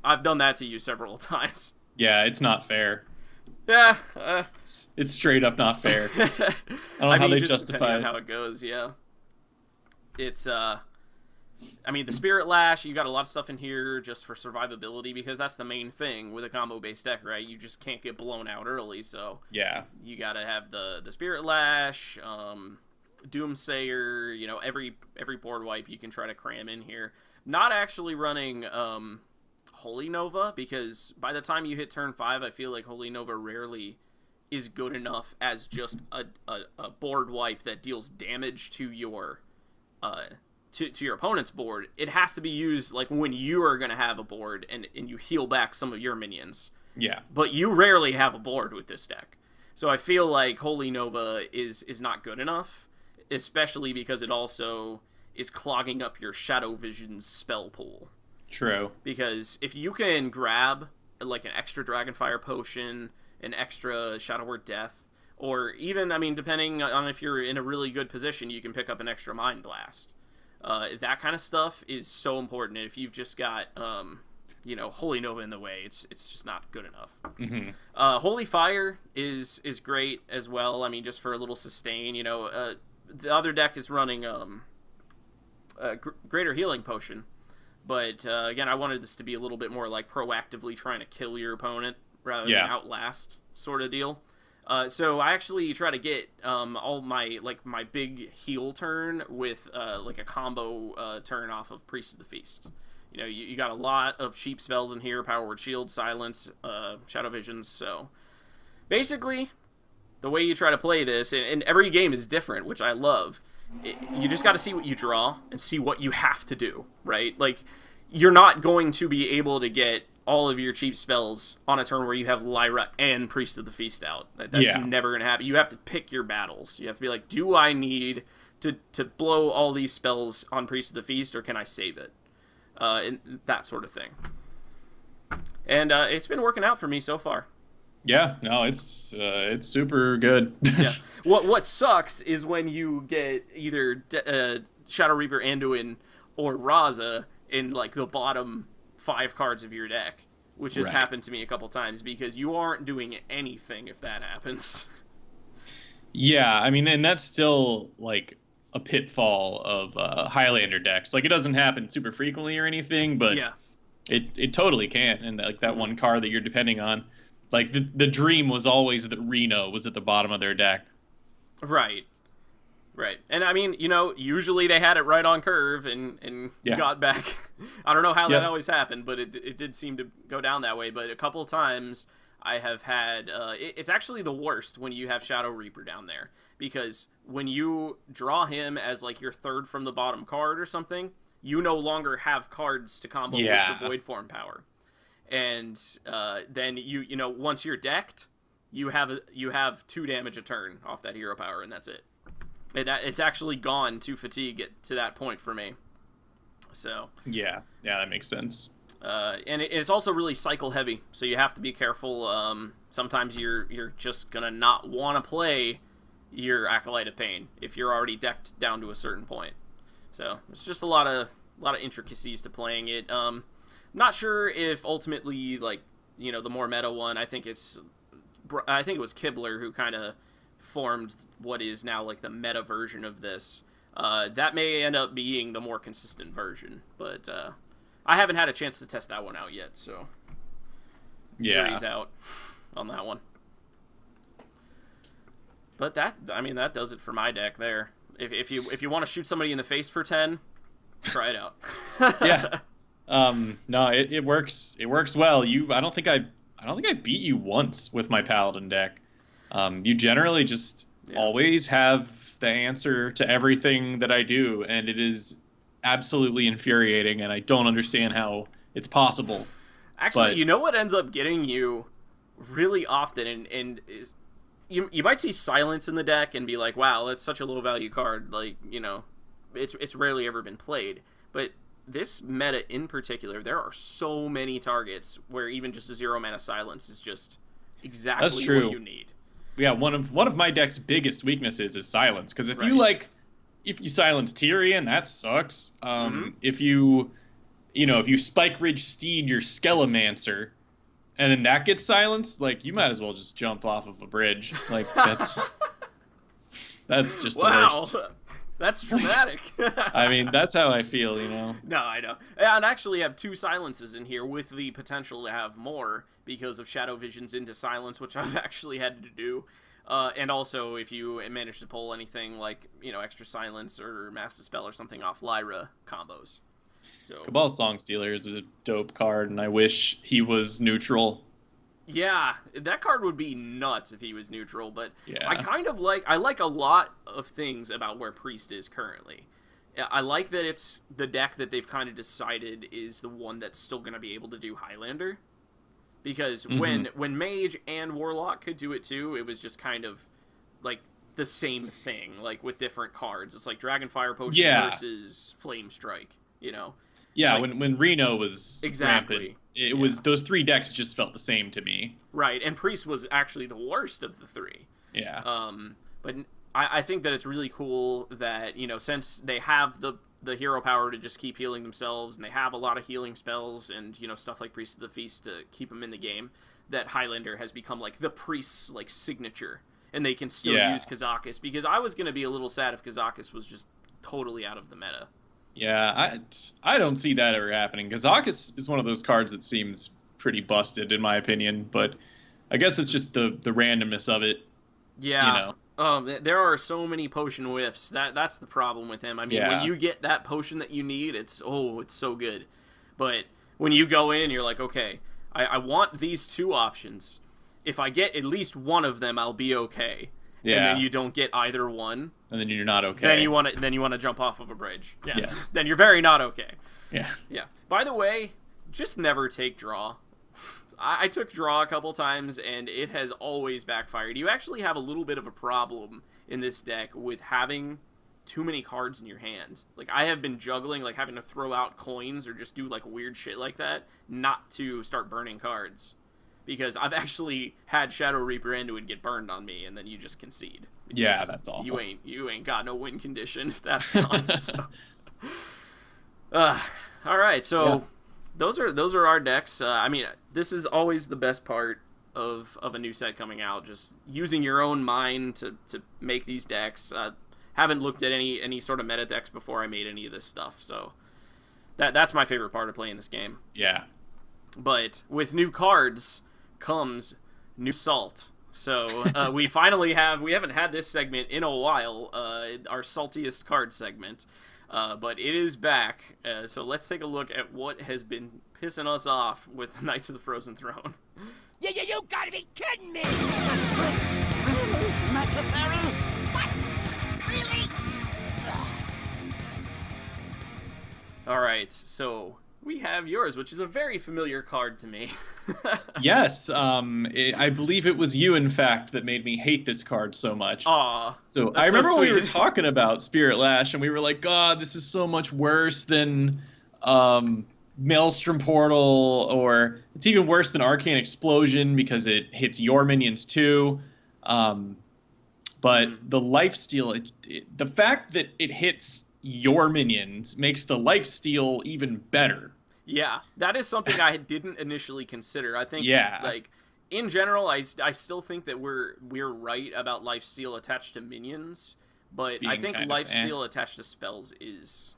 I've done that to you several times. Yeah, it's not fair. Yeah, it's straight up not fair. I don't know how they justify it. How it goes, yeah. It's the Spirit Lash, you got a lot of stuff in here just for survivability, because that's the main thing with a combo-based deck, right? You just can't get blown out early, so yeah, you gotta have the Spirit Lash, Doomsayer, every board wipe you can try to cram in here. Not actually running Holy Nova, because by the time you hit turn 5, I feel like Holy Nova rarely is good enough as just a board wipe that deals damage to your to your opponent's board. It has to be used like when you are going to have a board and you heal back some of your minions. Yeah. But you rarely have a board with this deck. So I feel like Holy Nova is not good enough, especially because it also is clogging up your Shadow Vision's spell pool. True. Because if you can grab like an extra Dragonfire Potion, an extra Shadow Word Death, or even, depending on if you're in a really good position, you can pick up an extra Mind Blast. That kind of stuff is so important. And if you've just got, Holy Nova in the way, it's just not good enough. Mm-hmm. Holy Fire is great as well. Just for a little sustain. The other deck is running Greater Healing Potion. But, again, I wanted this to be a little bit more like proactively trying to kill your opponent rather than outlast sort of deal. So I actually try to get all my big heal turn with a combo turn off of Priest of the Feast. You got a lot of cheap spells in here: Power Word Shield, Silence, Shadow Visions. So basically, the way you try to play this, and every game is different, which I love. You just got to see what you draw and see what you have to do, right? Like, you're not going to be able to get all of your cheap spells on a turn where you have Lyra and Priest of the Feast out. That's never going to happen. You have to pick your battles. You have to be like, do I need to blow all these spells on Priest of the Feast, or can I save it? And that sort of thing. And it's been working out for me so far. Yeah, no, it's super good. Yeah. What sucks is when you get either Shadow Reaper, Anduin, or Raza in like the bottom 5 cards of your deck, which has happened to me a couple times, because you aren't doing anything if that happens. Yeah, and that's still like a pitfall of Highlander decks. Like, it doesn't happen super frequently or anything, but it totally can. And like that one card that you're depending on, like the dream was always that Reno was at the bottom of their deck. Right. And usually they had it right on curve and got back. I don't know how that always happened, but it did seem to go down that way. But a couple of times I have had, it's actually the worst when you have Shadow Reaper down there, because when you draw him as like your third from the bottom card or something, you no longer have cards to combo with the Void Form power. And then once you're decked, you have 2 damage a turn off that hero power, and that's it. It's actually gone to fatigue it to that point for me. So yeah, that makes sense. And it's also really cycle heavy, so you have to be careful. Sometimes you're just gonna not want to play your Acolyte of Pain if you're already decked down to a certain point. So it's just a lot of intricacies to playing it. Not sure if ultimately, the more meta one, I think it was Kibler who kind of formed what is now like the meta version of this. That may end up being the more consistent version, but I haven't had a chance to test that one out yet, so jury's out on that one. But that does it for my deck there. If you want to shoot somebody in the face for 10, try it out. Yeah. No, it works. It works well. I don't think I beat you once with my Paladin deck. You generally just always have the answer to everything that I do, and it is absolutely infuriating, and I don't understand how it's possible. Actually, you know what ends up getting you really often, and is you might see Silence in the deck and be like, wow, that's such a low value card. Like, it's rarely ever been played. But this meta in particular, there are so many targets where even just a 0 mana silence is just exactly That's true. what you need. Yeah, one of my deck's biggest weaknesses is silence. Because if you silence Tyrion, that sucks. If you Spike Ridge Steed your Skalamander, and then that gets silenced, like, you might as well just jump off of a bridge. Like, that's just the worst. That's dramatic. I mean, that's how I feel, you know. No, I know. And I actually have 2 silences in here with the potential to have more because of Shadow Visions into silence, which I've actually had to do. And also, if you manage to pull anything like, extra silence or Mass Dispel or something off Lyra combos. So Cabal Songstealer is a dope card, and I wish he was neutral. Yeah, that card would be nuts if he was neutral, but yeah. I like a lot of things about where Priest is currently. I like that it's the deck that they've kind of decided is the one that's still going to be able to do Highlander. Because when Mage and Warlock could do it too, it was just kind of like the same thing, like with different cards. It's like Dragonfire Potion versus Flame Strike, Yeah, like, when Reno was exactly rampant, was those 3 decks just felt the same to me. Right, and Priest was actually the worst of the 3. Yeah. But I think that it's really cool that, since they have the hero power to just keep healing themselves, and they have a lot of healing spells and, stuff like Priest of the Feast to keep them in the game, that Highlander has become, like, the Priest's, like, signature. And they can still use Kazakus, because I was going to be a little sad if Kazakus was just totally out of the meta. Yeah, I don't see that ever happening. Kazakus is one of those cards that seems pretty busted, in my opinion, but I guess it's just the randomness of it. Yeah. There are so many potion whiffs. That's the problem with him. I mean, when you get that potion that you need, it's so good. But when you go in and you're like, okay, I want these 2 options. If I get at least one of them, I'll be okay. Yeah. And then you don't get either one. And then you're not okay. Then you want to jump off of a bridge. Yeah. Yes. Then you're very not okay. Yeah. Yeah. By the way, just never take draw. I took draw a couple times, and it has always backfired. You actually have a little bit of a problem in this deck with having too many cards in your hand. Like, I have been juggling, like, having to throw out coins or just do, like, weird shit like that, not to start burning cards. Because I've actually had Shadow Reaper into it get burned on me, and then you just concede. Yeah, that's awful. You ain't got no win condition if that's gone. So. All right, so... Yeah. Those are our decks. I mean, this is always the best part of a new set coming out. Just using your own mind to make these decks. Haven't looked at any sort of meta decks before I made any of this stuff. So that's my favorite part of playing this game. Yeah. But with new cards comes new salt. So we haven't had this segment in a while. Our saltiest card segment. But it is back, so let's take a look at what has been pissing us off with Knights of the Frozen Throne. You gotta be kidding me! Necessary? What? Really? Alright, so we have yours, which is a very familiar card to me. Yes, I believe it was you, in fact, that made me hate this card so much. Aw. So I remember when we were talking about Spirit Lash, and we were like, God, this is so much worse than Maelstrom Portal, or it's even worse than Arcane Explosion because it hits your minions too. But the lifesteal, the fact that it hits your minions makes the lifesteal even better. Yeah, that is something I didn't initially consider. I think, like, in general, I still think that we're right about lifesteal attached to minions, but I think lifesteal attached to spells is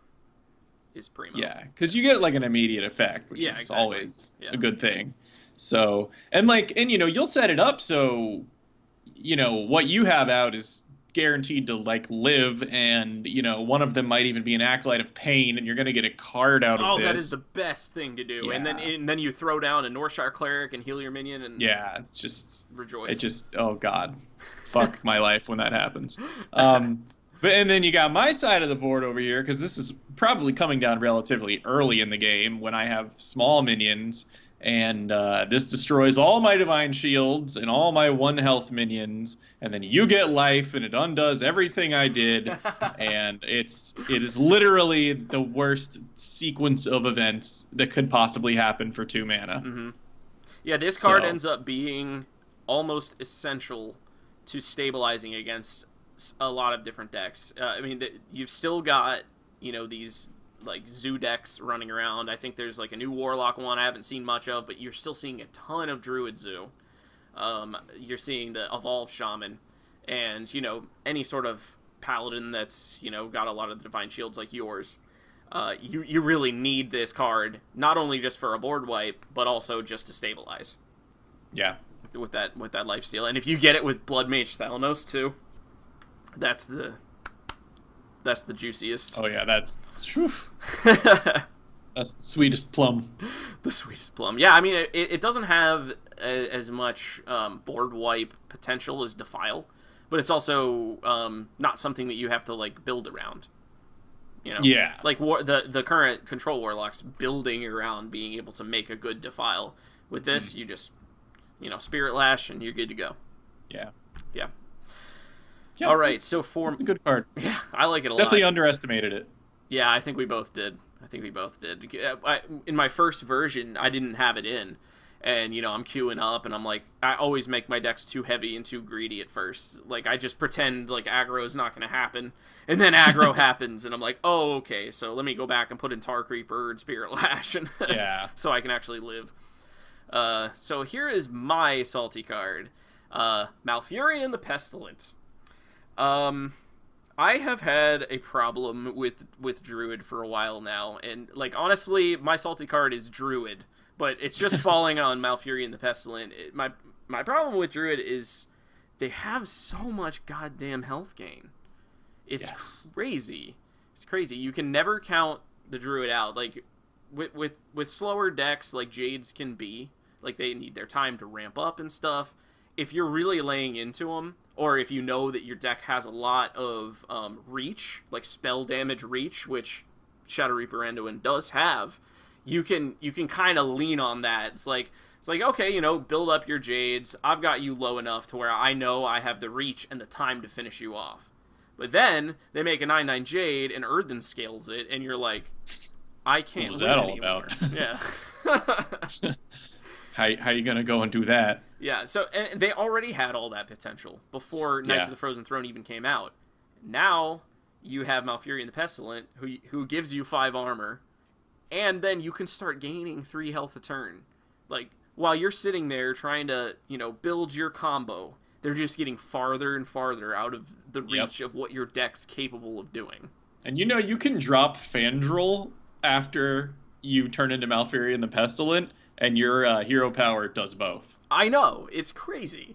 primo. Yeah, because you get, like, an immediate effect, which is always a good thing. So, and you'll set it up so, what you have out is guaranteed to, like, live, and one of them might even be an Acolyte of Pain, and you're gonna get a card out of this. That is the best thing to do. And then you throw down a Northshire Cleric and heal your minion, and it's just rejoice. Oh god, fuck my life when that happens. And then you got my side of the board over here, because this is probably coming down relatively early in the game when I have small minions, and this destroys all my divine shields and all my 1 health minions, and then you get life, and it undoes everything I did, and it is literally the worst sequence of events that could possibly happen for 2 mana. Mm-hmm. Yeah, this card ends up being almost essential to stabilizing against a lot of different decks. I mean, you've still got, these like zoo decks running around. I think there's like a new Warlock one I haven't seen much of, but you're still seeing a ton of Druid zoo. You're seeing the Evolved Shaman, and any sort of Paladin that's got a lot of the Divine Shields like yours. You really need this card, not only just for a board wipe, but also just to stabilize. Yeah. With that lifesteal, and if you get it with Blood Mage Thalanos too, that's the juiciest. Oh yeah, that's the sweetest plum. The sweetest plum. Yeah, I mean it doesn't have as much board wipe potential as Defile, but it's also not something that you have to like build around. Yeah. Like the current control warlocks building around being able to make a good Defile. With this, you just Spirit Lash and you're good to go. Yeah. Yeah. All right, so it's a good card. Yeah, I like it a lot. Definitely underestimated it. Yeah, I think we both did. In my first version, I didn't have it in, and I'm queuing up, and I'm like, I always make my decks too heavy and too greedy at first. Like I just pretend like aggro is not going to happen, and then aggro happens, and I'm like, oh okay, so let me go back and put in Tar Creeper and Spirit Lash, and so I can actually live. So here is my salty card, Malfurion the Pestilent. I have had a problem with Druid for a while now, and like honestly, my salty card is Druid, but it's just falling on Malfurion the Pestilent. My problem with Druid is they have so much goddamn health gain. It's crazy. It's crazy. You can never count the Druid out. Like with slower decks like Jade's can be, like they need their time to ramp up and stuff. If you're really laying into them, or if you know that your deck has a lot of reach, like spell damage reach, which Shadow Reaper Anduin does have, you can kind of lean on that. It's like okay, build up your Jades. I've got you low enough to where I know I have the reach and the time to finish you off. But then they make a 9/9 Jade and Earthen scales it, and you're like, I can't. What was that all anymore. about? Yeah. How you gonna go and do that? Yeah, so and they already had all that potential before Knights of the Frozen Throne even came out. Now you have Malfurion the Pestilent, who gives you 5 armor, and then you can start gaining 3 health a turn. Like while you're sitting there trying to build your combo, they're just getting farther and farther out of the reach of what your deck's capable of doing. And you can drop Fandral after you turn into Malfurion the Pestilent, and your hero power does both. I know. It's crazy.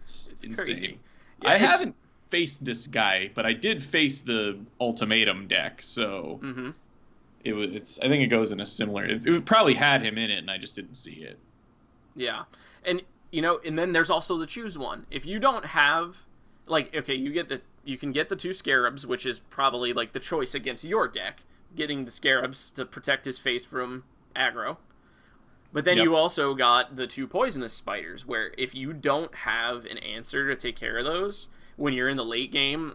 It's insane. Crazy. Yeah, I haven't faced this guy, but I did face the Ultimatum deck, so it's. I think it goes in a similar... It probably had him in it, and I just didn't see it. Yeah. And, and then there's also the choose one. If you don't have... Like, okay, you can get the 2 Scarabs, which is probably, like, the choice against your deck. Getting the Scarabs to protect his face from aggro. But then you also got the 2 Poisonous Spiders, where if you don't have an answer to take care of those when you're in the late game,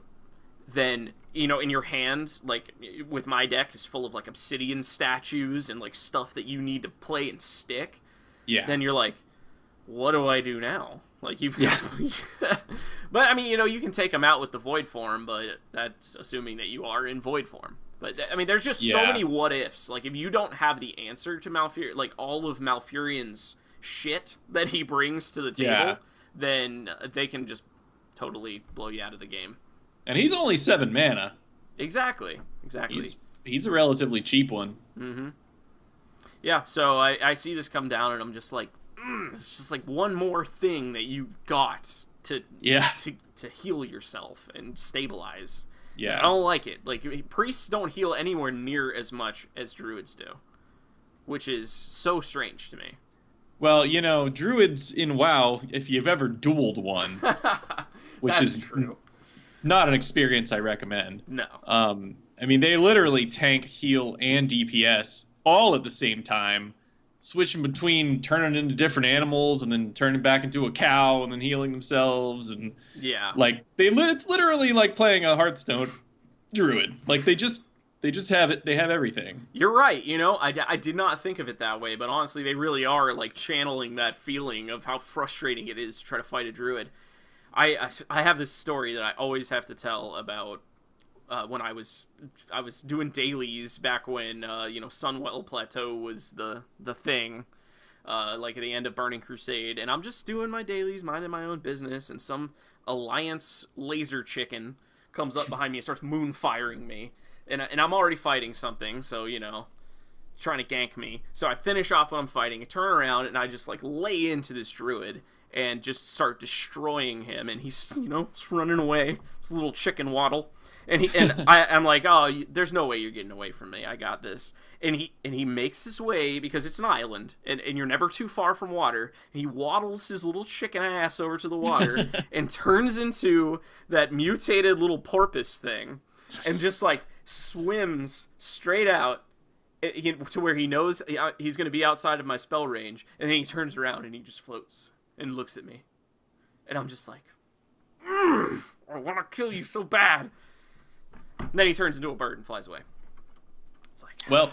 then, in your hand, like, with my deck, is full of, like, Obsidian statues and, like, stuff that you need to play and stick. Yeah. Then you're like, what do I do now? Like, you've got... But, I mean, you can take them out with the Void form, but that's assuming that you are in Void form. But, I mean, there's just so many what-ifs. Like, if you don't have the answer to Malfurion, like, all of Malfurion's shit that he brings to the table, then they can just totally blow you out of the game. And he's only 7 mana. Exactly. He's a relatively cheap one. Mm-hmm. Yeah, so I see this come down, and I'm just like, it's just like one more thing that you got to heal yourself and stabilize. Yeah. I don't like it. Like, priests don't heal anywhere near as much as druids do, which is so strange to me. Well, druids in WoW, if you've ever dueled one, which is true. Not an experience I recommend. No. I mean, they literally tank, heal, and DPS all at the same time, switching between turning into different animals and then turning back into a cow and then healing themselves and Yeah. like it's literally like playing a Hearthstone druid. Like they just have it. They have everything. You're right. You know, I did not think of it that way, but honestly, they really are like channeling that feeling of how frustrating it is to try to fight a druid. I have this story that I always have to tell about when I was doing dailies back when Sunwell Plateau was the thing, like at the end of Burning Crusade, and I'm just doing my dailies, minding my own business, and some Alliance laser chicken comes up behind me and starts moon firing me. And I'm already fighting something, so, trying to gank me. So I finish off what I'm fighting, I turn around, and I just, like, lay into this druid and just start destroying him. And he's, just running away. This little chicken waddle. And I'm like, oh, there's no way you're getting away from me. I got this. And he makes his way, because it's an island, and you're never too far from water. And he waddles his little chicken ass over to the water and turns into that mutated little porpoise thing. And just, like, swims straight out to where he knows he's going to be outside of my spell range, and then he turns around and he just floats and looks at me, and I'm just like, I want to kill you so bad. And then he turns into a bird and flies away. It's like, well,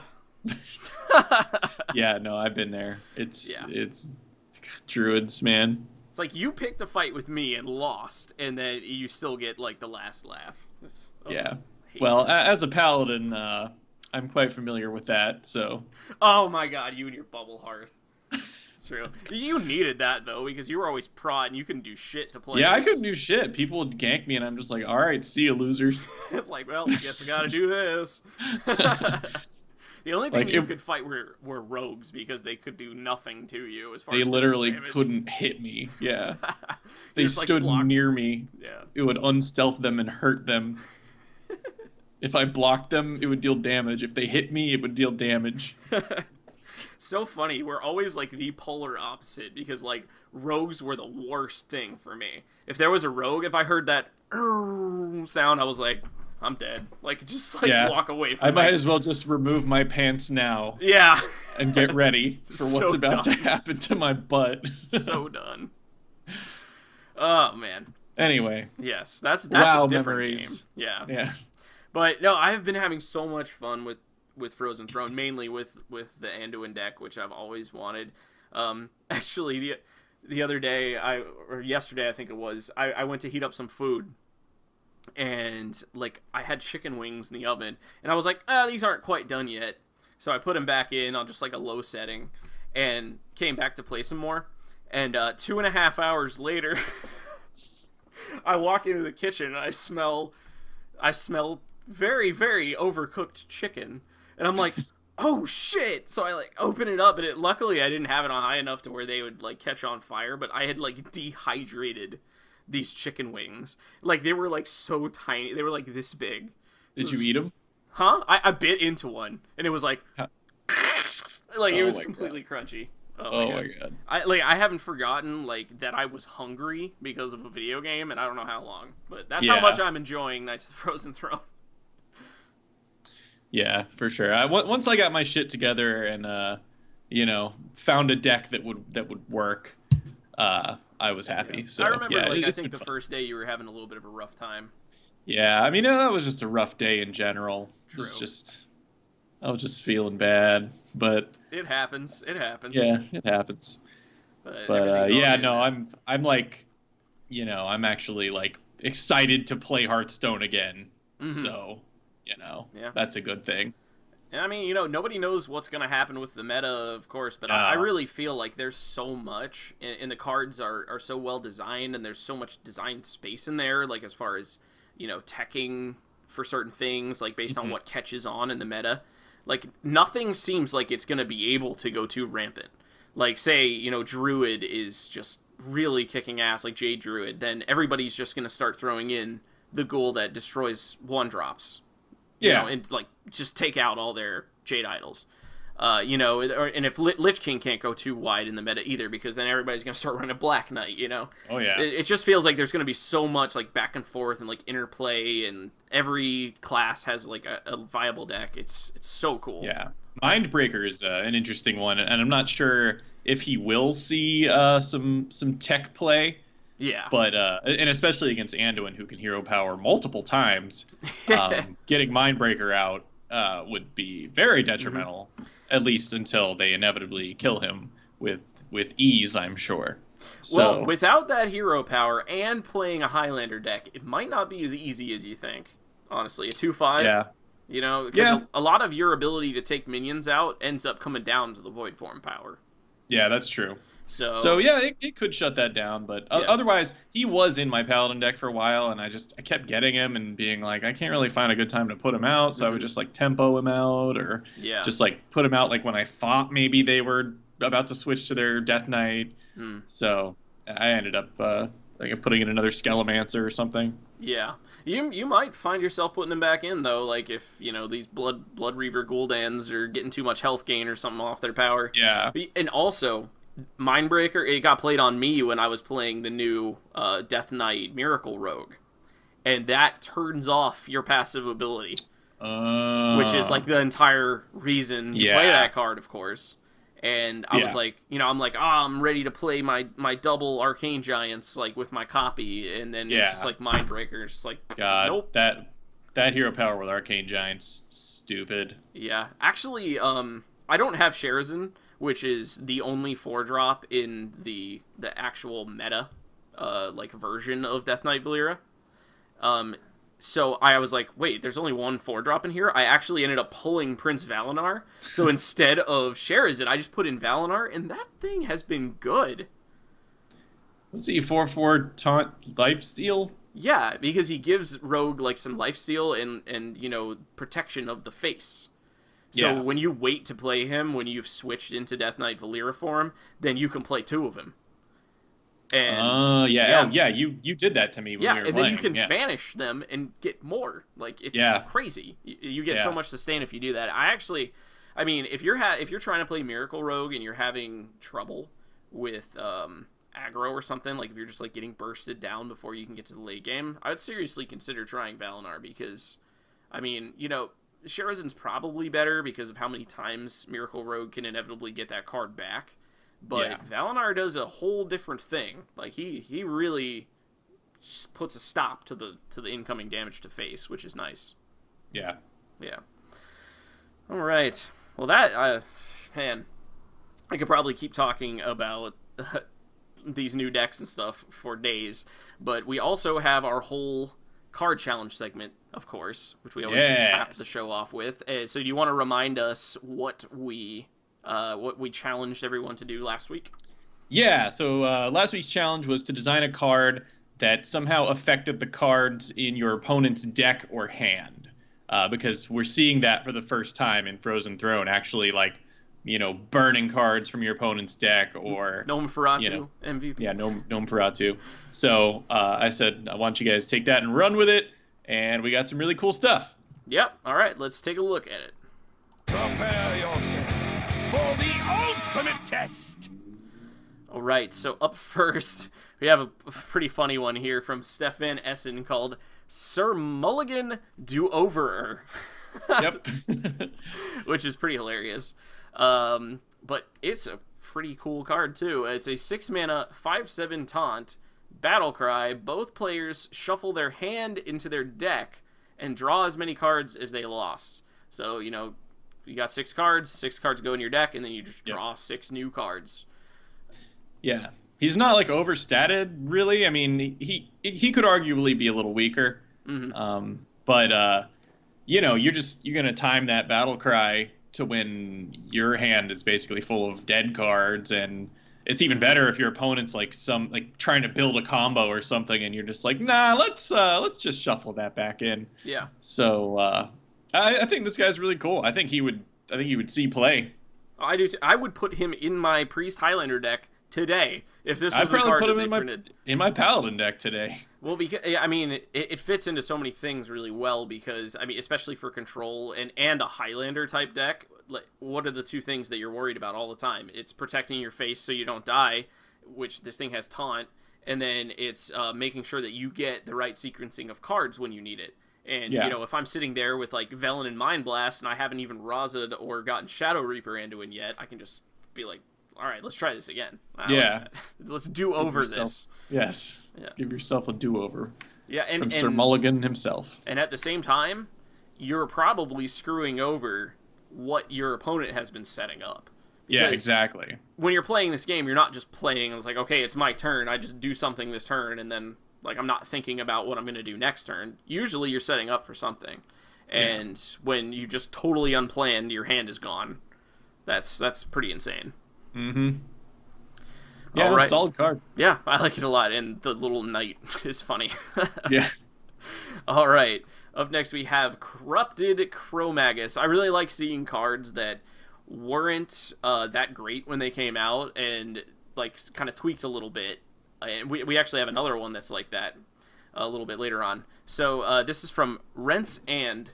yeah, no, I've been there. It's druids, man. It's like you picked a fight with me and lost, and then you still get like the last laugh. Yeah. Well, as a paladin, I'm quite familiar with that, so... Oh my god, you and your bubble hearth. True. You needed that, though, because you were always prot and you couldn't do shit to play. Yeah, I couldn't do shit. People would gank me, and I'm just like, alright, see you, losers. It's like, well, I guess I gotta do this. The only thing you could fight were rogues, because they could do nothing to you as far as they literally damage. Couldn't hit me, yeah. They just, stood near me. Yeah. It would unstealth them and hurt them. If I blocked them, it would deal damage. If they hit me, it would deal damage. So funny. We're always like the polar opposite, because like rogues were the worst thing for me. If there was a rogue, if I heard that sound, I was like, I'm dead. Like, just like walk away from I might as well just remove my pants now. Yeah. And get ready for what's about to happen to my butt. So done. Oh man. Anyway. Yes, that's wow, a different memories. Game. Yeah. Yeah. But no, I've been having so much fun with Frozen Throne, mainly with the Anduin deck, which I've always wanted. Actually, the other day, or yesterday I think it was, I went to heat up some food, and like I had chicken wings in the oven, and I was like, these aren't quite done yet, so I put them back in on just like a low setting, and came back to play some more, and 2.5 hours later, I walk into the kitchen and I smell very, very overcooked chicken, and I'm like, oh shit. So I like open it up, and luckily I didn't have it on high enough to where they would like catch on fire, but I had like dehydrated these chicken wings. Like they were like so tiny, they were like this big. Did you eat them? Huh? I bit into one, and it was like it was completely crunchy. Oh my god. I haven't forgotten like that I was hungry because of a video game, and I don't know how long, but that's how much I'm enjoying Knights of the Frozen Throne. Yeah, for sure. Once I got my shit together and found a deck that would work, I was happy. Yeah. So I remember I think the fun. first day you were having a little bit of a rough time. Yeah, I mean that was just a rough day in general. True. I was just feeling bad, but it happens. Yeah, it happens. But yeah, no, I'm like, I'm actually like excited to play Hearthstone again. Mm-hmm. So, that's a good thing. And I mean, nobody knows what's going to happen with the meta, of course, but I really feel like there's so much, and the cards are so well designed, and there's so much design space in there, like as far as, teching for certain things, like based on what catches on in the meta. Like, nothing seems like it's going to be able to go too rampant. Like, say, Druid is just really kicking ass, like Jade Druid, then everybody's just going to start throwing in the ghoul that destroys 1-drops. And, like, just take out all their Jade Idols. And if Lich King can't go too wide in the meta either, because then everybody's going to start running Black Knight, Oh, yeah. It just feels like there's going to be so much, like, back and forth and, like, interplay, and every class has, like, a viable deck. It's so cool. Yeah. Mindbreaker is an interesting one, and I'm not sure if he will see some tech play. Yeah. But, and especially against Anduin, who can hero power multiple times, getting Mindbreaker out would be very detrimental, at least until they inevitably kill him with ease, I'm sure. So, well, without that hero power and playing a Highlander deck, it might not be as easy as you think, honestly. A 2/5, yeah. Because a lot of your ability to take minions out ends up coming down to the Void Form power. Yeah, that's true. So yeah, it could shut that down, but otherwise, he was in my Paladin deck for a while, and I kept getting him and being like, I can't really find a good time to put him out, so I would just like tempo him out, or just like put him out like when I thought maybe they were about to switch to their Death Knight. So I ended up putting in another Skalamander or something. Yeah, you might find yourself putting him back in though, like if these Blood Reaver Gul'dans are getting too much health gain or something off their power. Yeah, and also Mindbreaker, it got played on me when I was playing the new Death Knight Miracle Rogue, and that turns off your passive ability, which is like the entire reason you play that card, of course. And I was like, I'm ready to play my double Arcane Giants like with my copy, and then it's just like Mindbreaker. It's just like, God, nope. That hero power with Arcane Giants, stupid. Yeah, actually, I don't have Sherazin, which is the only 4-drop in the actual meta, version of Death Knight Valera. So I was like, wait, there's only one 4-drop in here? I actually ended up pulling Prince Valinar. So instead of Sherazin, I just put in Valinar, and that thing has been good. Was he 4/4 taunt lifesteal? Yeah, because he gives Rogue like some lifesteal and protection of the face. So when you wait to play him, when you've switched into Death Knight Valera form, then you can play 2 of him. And you did that to me when we were playing. And then you can vanish them and get more. Like, it's crazy. You get so much sustain if you do that. If you're trying to play Miracle Rogue and you're having trouble with aggro or something, like if you're just like getting bursted down before you can get to the late game, I would seriously consider trying Valinar, because Sherazin's probably better because of how many times Miracle Rogue can inevitably get that card back. But Valinar does a whole different thing. Like, he really just puts a stop to the incoming damage to face, which is nice. Yeah. Yeah. All right. Well, that man, I could probably keep talking about these new decks and stuff for days. But we also have our whole card challenge segment, of course, which we always cap the show off with. So do you want to remind us what we challenged everyone to do last week? Yeah, so last week's challenge was to design a card that somehow affected the cards in your opponent's deck or hand. Because we're seeing that for the first time in Frozen Throne, actually, burning cards from your opponent's deck, or Gnome-Feratu MVP. Yeah, Gnome-Feratu. So I said, I want you guys to take that and run with it, and we got some really cool stuff. Yep, all right, let's take a look at it. Prepare yourself for the ultimate test! All right, so up first, we have a pretty funny one here from Stefan Essen called Sir Mulligan Do-Overer. Yep. Which is pretty hilarious. But it's a pretty cool card, too. It's a 6-mana, 5/7 taunt, battle cry. Both players shuffle their hand into their deck and draw as many cards as they lost. So, you got 6 cards go in your deck, and then you just draw 6 new cards. Yeah. He's not, overstated, really. I mean, he could arguably be a little weaker. Mm-hmm. But you're going to time that battle cry to when your hand is basically full of dead cards, and it's even better if your opponent's trying to build a combo or something, and you're just like, nah, let's just shuffle that back in. Yeah. So I think this guy's really cool. I think he would see play. I do too. I would put him in my Priest Highlander deck today if this I'd was a probably card put that him they in my printed. Paladin deck today. Well, because I mean, it fits into so many things really well because I mean, especially for control and a Highlander type deck. Like, what are the two things that you're worried about all the time? It's protecting your face so you don't die, which this thing has taunt, and then it's making sure that you get the right sequencing of cards when you need it. And Yeah. you know, if I'm sitting there with like Velen and Mind Blast and I haven't even Raza'd or gotten Shadow Reaper Anduin yet, I can just be like, all right, let's try this again. Yeah. Let's do over yourself- this. Yes. Yeah. Give yourself a do-over. Yeah, From Sir Mulligan himself. And at the same time, you're probably screwing over what your opponent has been setting up. Yeah, Because exactly. when you're playing this game, you're not just playing, it's like, okay, it's my turn, I just do something this turn, and then, like, I'm not thinking about what I'm going to do next turn. Usually you're setting up for something. And when you just totally unplanned, your hand is gone. That's pretty insane. Mm-hmm. Yeah, All right. solid card. Yeah, I like it a lot, and the little knight is funny. Yeah. All right. Up next, we have Corrupted Magus. I really like seeing cards that weren't that great when they came out and like kind of tweaked a little bit. And we actually have another one that's like that a little bit later on. So this is from Wrynn,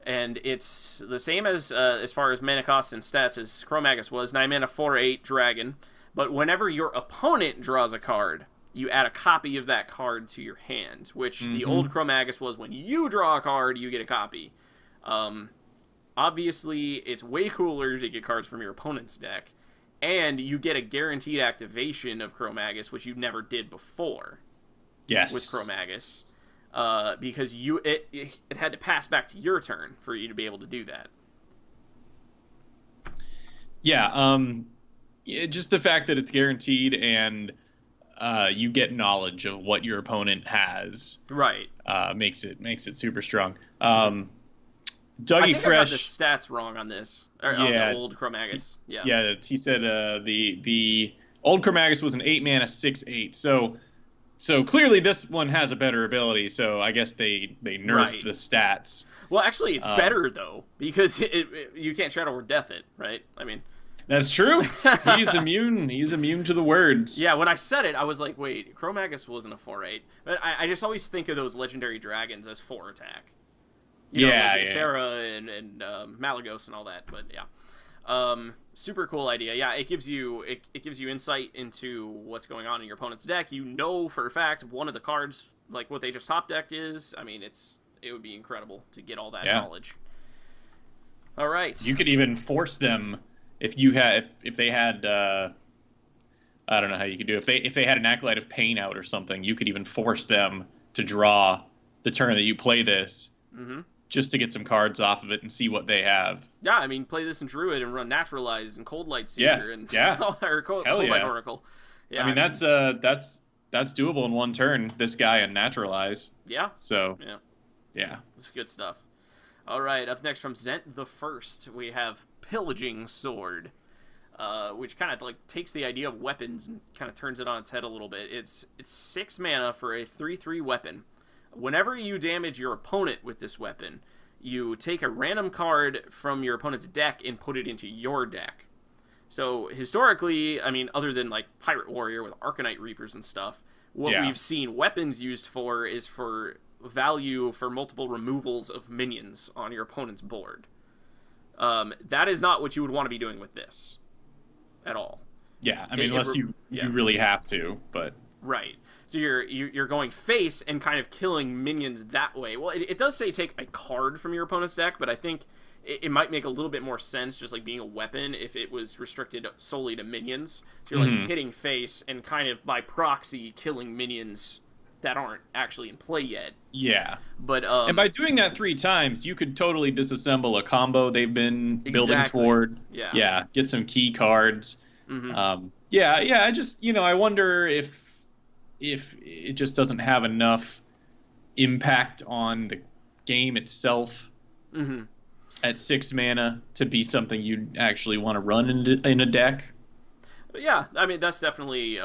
and it's the same as far as mana cost and stats as Magus was. 9 mana, 4/8 dragon. But whenever your opponent draws a card, you add a copy of that card to your hand, which the old Magus was when you draw a card, you get a copy. Obviously, it's way cooler to get cards from your opponent's deck, and you get a guaranteed activation of Magus, which you never did before Yes. with Magus, because it had to pass back to your turn for you to be able to do that. Yeah, just the fact that it's guaranteed and you get knowledge of what your opponent has, Right. makes it super strong. I Dougie think Fresh. I got the stats wrong on this. Or on Yeah. the old Magus. Yeah. Yeah, he said the old Magus was an 8 mana 6/8. So clearly this one has a better ability. So I guess they nerfed Right. the stats. Well, actually, it's better though because you can't Shadow or Death it, right? I mean, That's true. He's immune. He's immune to the words. yeah. When I said it, I was like, wait, Magus wasn't a 4/8, but I just always think of those legendary dragons as 4 attack. You know, Yeah, like yeah. Sarah and Malagos and all that, but yeah. Super cool idea. Yeah, it gives you insight into what's going on in your opponent's deck. You know for a fact one of the cards, like what they just top decked is. I mean, it would be incredible to get all that knowledge. All right. You could even force them if they had I don't know how you could do it. If they had an Acolyte of Pain out or something, you could even force them to draw the turn that you play this. Mm-hmm. Just to get some cards off of it and see what they have. Yeah, I mean, play this in Druid and run Naturalize and Cold Light Seeker and or Cold Light Oracle. Yeah, I mean, that's doable in one turn. This guy and Naturalize. Yeah. So Yeah. It's good stuff. All right, up next from Zent the First, we have Pillaging Sword, which kind of like takes the idea of weapons and kind of turns it on its head a little bit. It's 6 mana for a 3/3 weapon. Whenever you damage your opponent with this weapon, you take a random card from your opponent's deck and put it into your deck. So historically, I mean, other than like Pirate Warrior with Arcanite Reapers and stuff, what we've seen weapons used for is for value for multiple removals of minions on your opponent's board. That is not what you would want to be doing with this at all. Yeah, I mean, unless you really have to, but... Right. So you're going face and kind of killing minions that way. Well, it does say take a card from your opponent's deck, but I think it might make a little bit more sense just like being a weapon if it was restricted solely to minions. So you're like hitting face and kind of by proxy killing minions that aren't actually in play yet. Yeah. But and by doing that 3 times, you could totally disassemble a combo they've been building toward. Yeah. Yeah. Get some key cards. Mm-hmm. I just, I wonder if it just doesn't have enough impact on the game itself at 6 mana to be something you'd actually want to run in a deck. But yeah, I mean that's definitely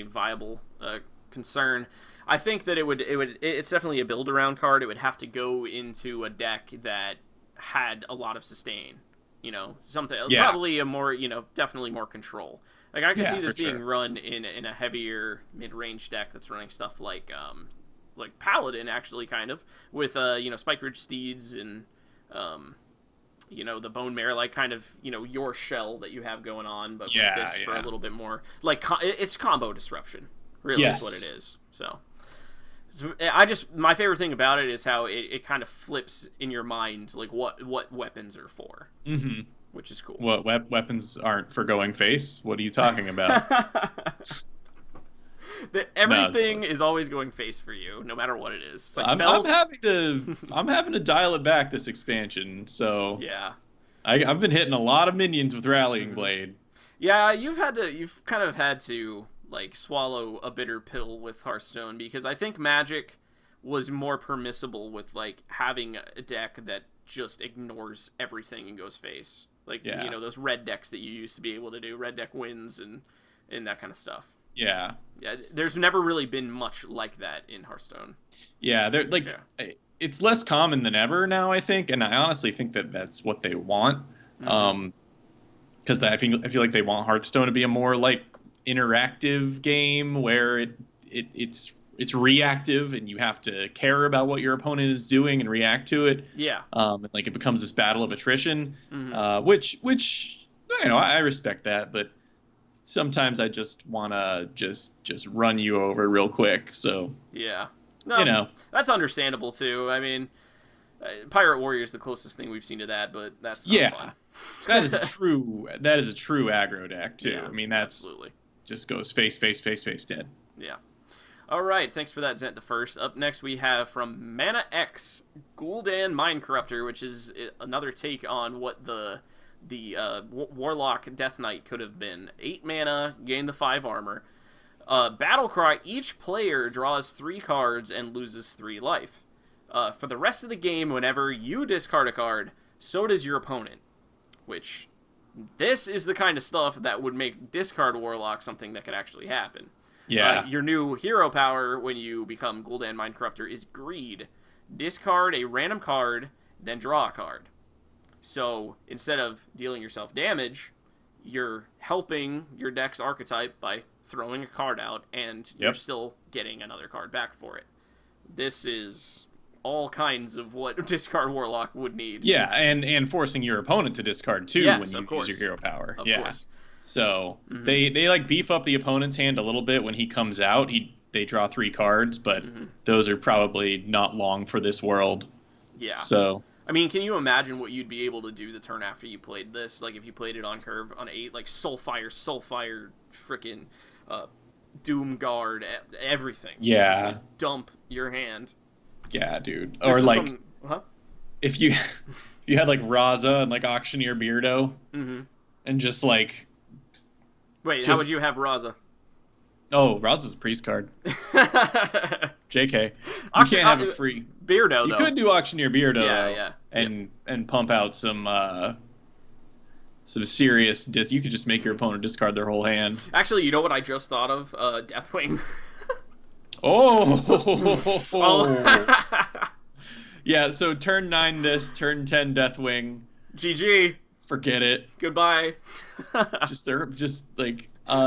viable concern. I think that it's definitely a build around card. It would have to go into a deck that had a lot of sustain. Something probably a more definitely more control. Like, I can Yeah, see this for being sure. run in a heavier mid-range deck that's running stuff like Paladin, actually, kind of, with, Spike Ridge Steeds and, the Bone Mare, like, kind of, your shell that you have going on, but with this for a little bit more, like, it's combo disruption, really, is what it is, so... my favorite thing about it is how it kind of flips in your mind, like, what weapons are for, which is cool. What weapons aren't for going face? What are you talking about? Everything is always going face for you, no matter what it is. It's like I'm spells. I'm having to dial it back this expansion. So Yeah. I've been hitting a lot of minions with Rallying Blade. Yeah, you've kind of had to, like, swallow a bitter pill with Hearthstone, because I think Magic was more permissible with, like, having a deck that just ignores everything and goes face. Like, those red decks that you used to be able to do, red deck wins and that kind of stuff. Yeah. Yeah, there's never really been much like that in Hearthstone. Yeah, they're like it's less common than ever now, I think, and I honestly think that that's what they want. Because I feel like they want Hearthstone to be a more, like, interactive game where it's reactive and you have to care about what your opponent is doing and react to it. Yeah. And, like, it becomes this battle of attrition, which I respect that, but sometimes I just want to just run you over real quick. So yeah, no, that's understandable too. I mean, Pirate Warrior is the closest thing we've seen to that, but that's not fun. that is a true aggro deck too. Yeah, I mean, that's absolutely just goes face dead. Yeah. All right, thanks for that, Zent the First. Up next, we have from Mana X, Gul'dan Mind Corruptor, which is another take on what the Warlock Death Knight could have been. 8 mana, gain the 5 armor. Battle Cry, each player draws 3 cards and loses 3 life. For the rest of the game, whenever you discard a card, so does your opponent. Which, this is the kind of stuff that would make Discard Warlock something that could actually happen. Yeah. Your new hero power when you become Gul'dan Mind Corruptor is Greed. Discard a random card, then draw a card. So, instead of dealing yourself damage, you're helping your deck's archetype by throwing a card out, and you're still getting another card back for it. This is all kinds of what Discard Warlock would need. Yeah, and forcing your opponent to discard too when you use your hero power. Of course. So they like beef up the opponent's hand a little bit when he comes out. They draw 3 cards, but those are probably not long for this world. Yeah. So I mean, can you imagine what you'd be able to do the turn after you played this? Like, if you played it on curve on 8, like Soulfire, frickin' Doom Guard, everything. Yeah. Just, like, dump your hand. Yeah, dude. Or, like, if you had, like, Raza and, like, Auctioneer Beardo, and just, like... Wait, how would you have Raza? Oh, Raza's a priest card. JK. You can't have it free. Beardo, though. You could do Auctioneer Beardo, though, and pump out some serious... You could just make your opponent discard their whole hand. Actually, you know what I just thought of? Deathwing. Yeah, so turn 9 this, turn 10 Deathwing. GG. Forget it. Goodbye.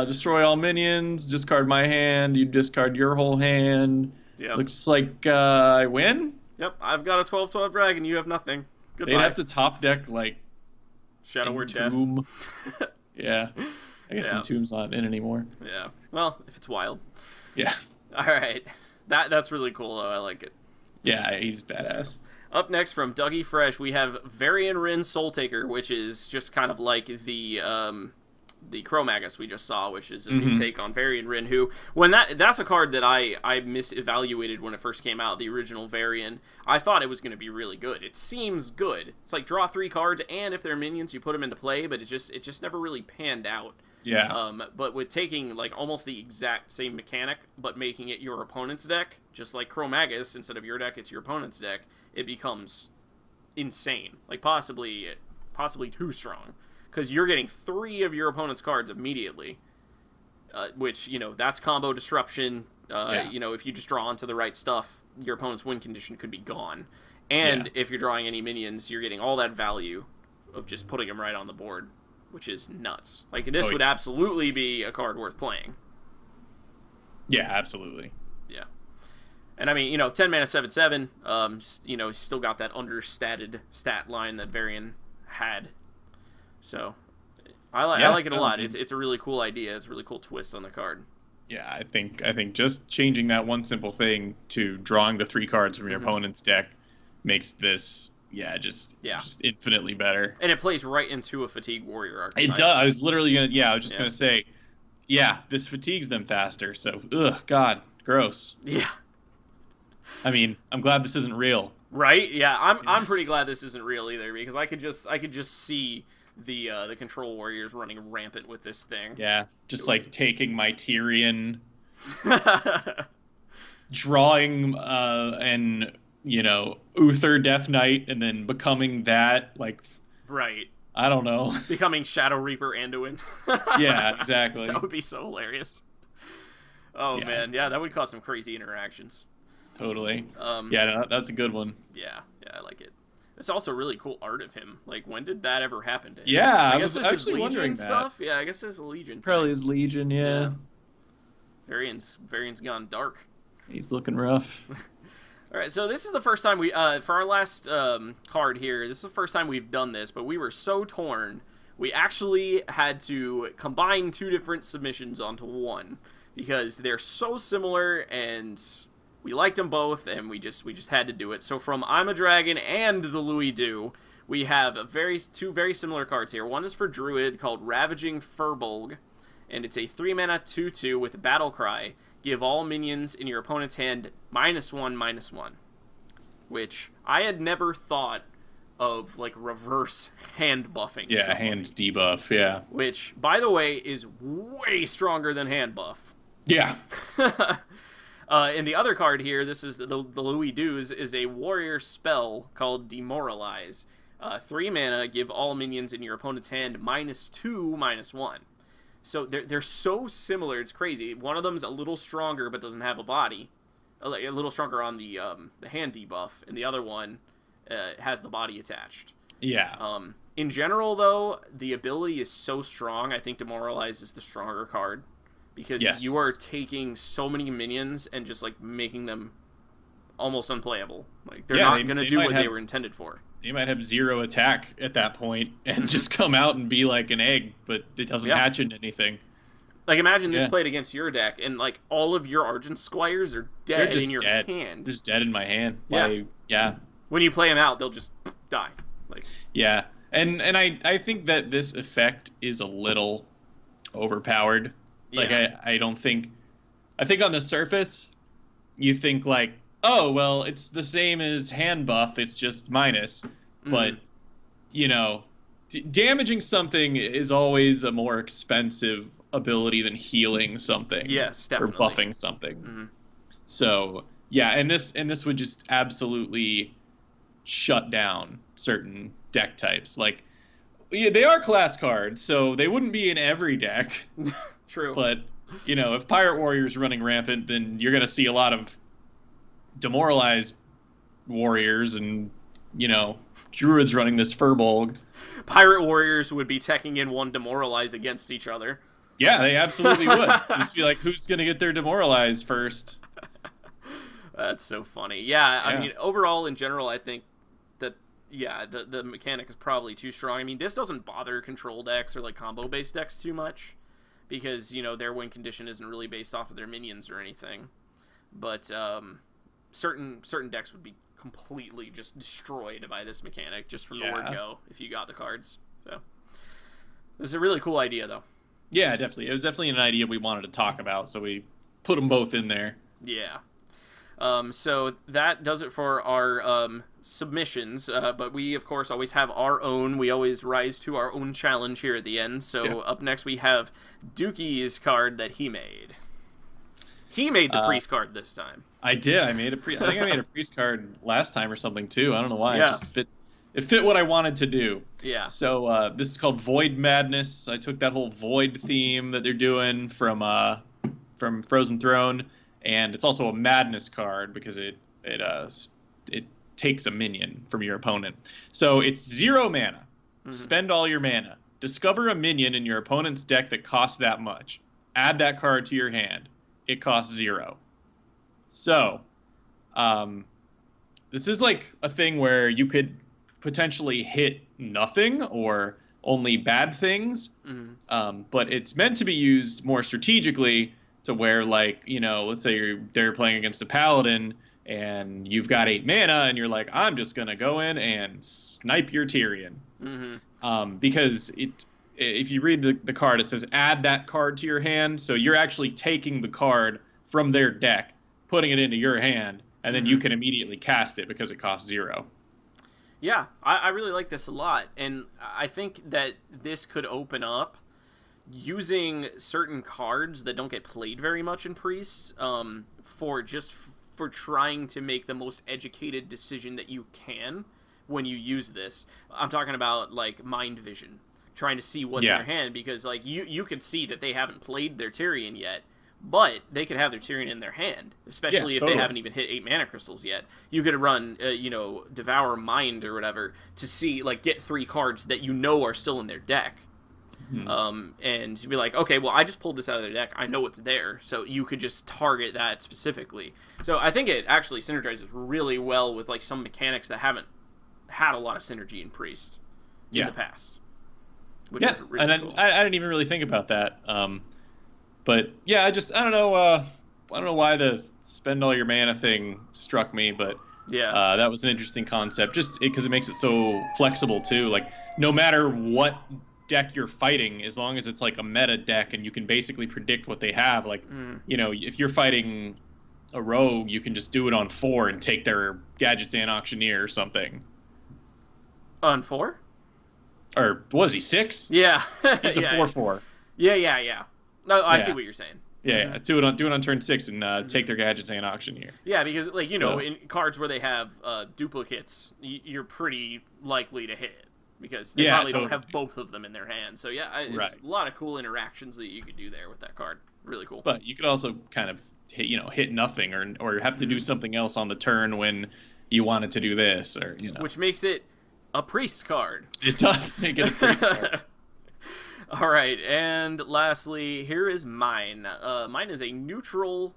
Destroy all minions, discard my hand, you discard your whole hand. Yep. Looks like I win? Yep, I've got a 12/12 dragon, you have nothing. Goodbye. They'd have to top deck, like, Shadow Word Death. Yeah. I guess Entomb's not in anymore. Yeah. Well, if it's wild. Yeah. Alright. That's really cool, though. I like it. Yeah, he's badass. Up next from Dougie Fresh, we have Varian Wrynn Soul Taker, which is just kind of like the Magus we just saw, which is a new take on Varian Wrynn, who, that's a card that I misevaluated when it first came out, the original Varian. I thought it was going to be really good. It seems good. It's like draw 3 cards, and if they're minions, you put them into play, but it just never really panned out. Yeah. But with taking, like, almost the exact same mechanic, but making it your opponent's deck, just like Magus, instead of your deck, it's your opponent's deck, it becomes insane. Like, possibly too strong. Because you're getting 3 of your opponent's cards immediately, which, that's combo disruption. If you just draw onto the right stuff, your opponent's win condition could be gone. And if you're drawing any minions, you're getting all that value of just putting them right on the board, which is nuts. Like, this would absolutely be a card worth playing. Yeah, absolutely. Yeah. And I mean, 10 mana 7/7, he's still got that understated stat line that Varian had. So I like it a lot. It's a really cool idea. It's a really cool twist on the card. Yeah, I think just changing that one simple thing to drawing the 3 cards from your opponent's deck makes this just infinitely better. And it plays right into a Fatigue Warrior archetype. It does. I was literally gonna say, this fatigues them faster. So God, gross. Yeah. I mean, I'm glad this isn't real. Right? Yeah, I'm pretty glad this isn't real either, because I could just see the Control Warriors running rampant with this thing. Yeah, just like taking my Tyrion, drawing an Uther Death Knight, and then becoming that, like, right. I don't know. Becoming Shadow Reaper Anduin. Yeah, exactly. That would be so hilarious. Oh man, that would cause some crazy interactions. Totally. That's a good one. Yeah, I like it. It's also really cool art of him. Like, when did that ever happen to him? Yeah, I guess this actually is Legion wondering that. Stuff. Yeah, I guess it's a Legion. Probably his Legion, yeah. Varian's gone dark. He's looking rough. All right, so this is the first time we, for our last card here, this is the first time we've done this, but we were so torn, we actually had to combine 2 different submissions onto one, because they're so similar, and we liked them both, and we just had to do it. So from I'm a Dragon and the Louis Do, we have 2 very similar cards here. One is for Druid, called Ravaging Furbolg, and it's a 3-mana 2/2 with Battle Cry. Give all minions in your opponent's hand -1/-1, which I had never thought of, like, reverse hand buffing. Yeah, hand debuff, yeah. Which, by the way, is way stronger than hand buff. Yeah. And the other card here, this is the Louis Do's, is a warrior spell called Demoralize. 3 mana, give all minions in your opponent's hand -2/-1. So they're so similar, it's crazy. One of them's a little stronger but doesn't have a body. A little stronger on the hand debuff, and the other one has the body attached. Yeah. In general, though, the ability is so strong, I think Demoralize is the stronger card. Because you are taking so many minions and just, like, making them almost unplayable. Like, they're not going to do what they were intended for. They might have 0 attack at that point and just come out and be like an egg, but it doesn't hatch into anything. Like, imagine this played against your deck, and, like, all of your Argent Squires are dead in your hand. They're just dead in my hand. Yeah. When you play them out, they'll just die. Like. Yeah. And I think that this effect is a little overpowered. Like, I don't think... I think on the surface, you think, like, oh, well, it's the same as hand buff, it's just minus. But, damaging something is always a more expensive ability than healing something. Yes, definitely. Or buffing something. So, and this would just absolutely shut down certain deck types. Like, they are class cards, so they wouldn't be in every deck. True. But, if Pirate Warrior's running rampant, then you're going to see a lot of demoralized warriors and, Druids running this Furbolg. Pirate Warriors would be teching in one Demoralize against each other. Yeah, they absolutely would. You'd be like, who's going to get their Demoralize first? That's so funny. Yeah, I mean, overall, in general, I think that, the mechanic is probably too strong. I mean, this doesn't bother control decks or, like, combo-based decks too much, because, their win condition isn't really based off of their minions or anything. But certain decks would be completely just destroyed by this mechanic just from the word go if you got the cards. So it's a really cool idea, though. Yeah, definitely. It was definitely an idea we wanted to talk about, so we put them both in there. Yeah. So that does it for our submissions, but we, of course, always have our own. We always rise to our own challenge here at the end. So up next we have Dookie's card that he made. He made the priest card this time. I did. I think I made a priest card last time or something too. I don't know why. It fit what I wanted to do. Yeah. So this is called Void Madness. I took that whole Void theme that they're doing from Frozen Throne, and it's also a Madness card because it takes a minion from your opponent. So it's 0 mana. Spend all your mana. Discover a minion in your opponent's deck that costs that much. Add that card to your hand. It costs 0. So, this is like a thing where you could potentially hit nothing or only bad things, but it's meant to be used more strategically to where, like, you know, let's say they're playing against a paladin and you've got 8 mana and you're like, I'm just gonna go in and snipe your Tyrion. Because if you read the card, it says add that card to your hand, so you're actually taking the card from their deck, putting it into your hand, and then you can immediately cast it because it costs 0. Yeah, I really like this a lot, and I think that this could open up using certain cards that don't get played very much in Priests for trying to make the most educated decision that you can when you use this. I'm talking about, like, Mind Vision, trying to see what's in their hand, because, like, you can see that they haven't played their Tyrion yet, but they could have their Tyrion in their hand, especially if they haven't even hit 8 mana crystals yet. You could run, Devour Mind or whatever to see, like, get 3 cards that you know are still in their deck. And be like, okay, well, I just pulled this out of their deck. I know it's there, so you could just target that specifically. So I think it actually synergizes really well with, like, some mechanics that haven't had a lot of synergy in Priest in the past. Which is really cool. I didn't even really think about that. But yeah, I don't know why the spend all your mana thing struck me, but that was an interesting concept. Just because it makes it so flexible too. Like, no matter what deck you're fighting, as long as it's like a meta deck and you can basically predict what they have, like, you know, if you're fighting a rogue, you can just do it on 4 and take their Gadgets and Auctioneer or something. On 4? Or what is he, 6? Yeah. He's a 4/4. Yeah. No, I see what you're saying. Yeah, do it on turn 6 and take their Gadgets and Auctioneer. Yeah, because, like, you know, in cards where they have duplicates, you're pretty likely to hit it, because they probably don't have both of them in their hand. So yeah, it's a lot of cool interactions that you could do there with that card. Really cool. But you could also kind of hit nothing or have to do something else on the turn when you wanted to do this, or which makes it a Priest card. It does make it a Priest card. All right, and lastly, here is mine. Mine is a neutral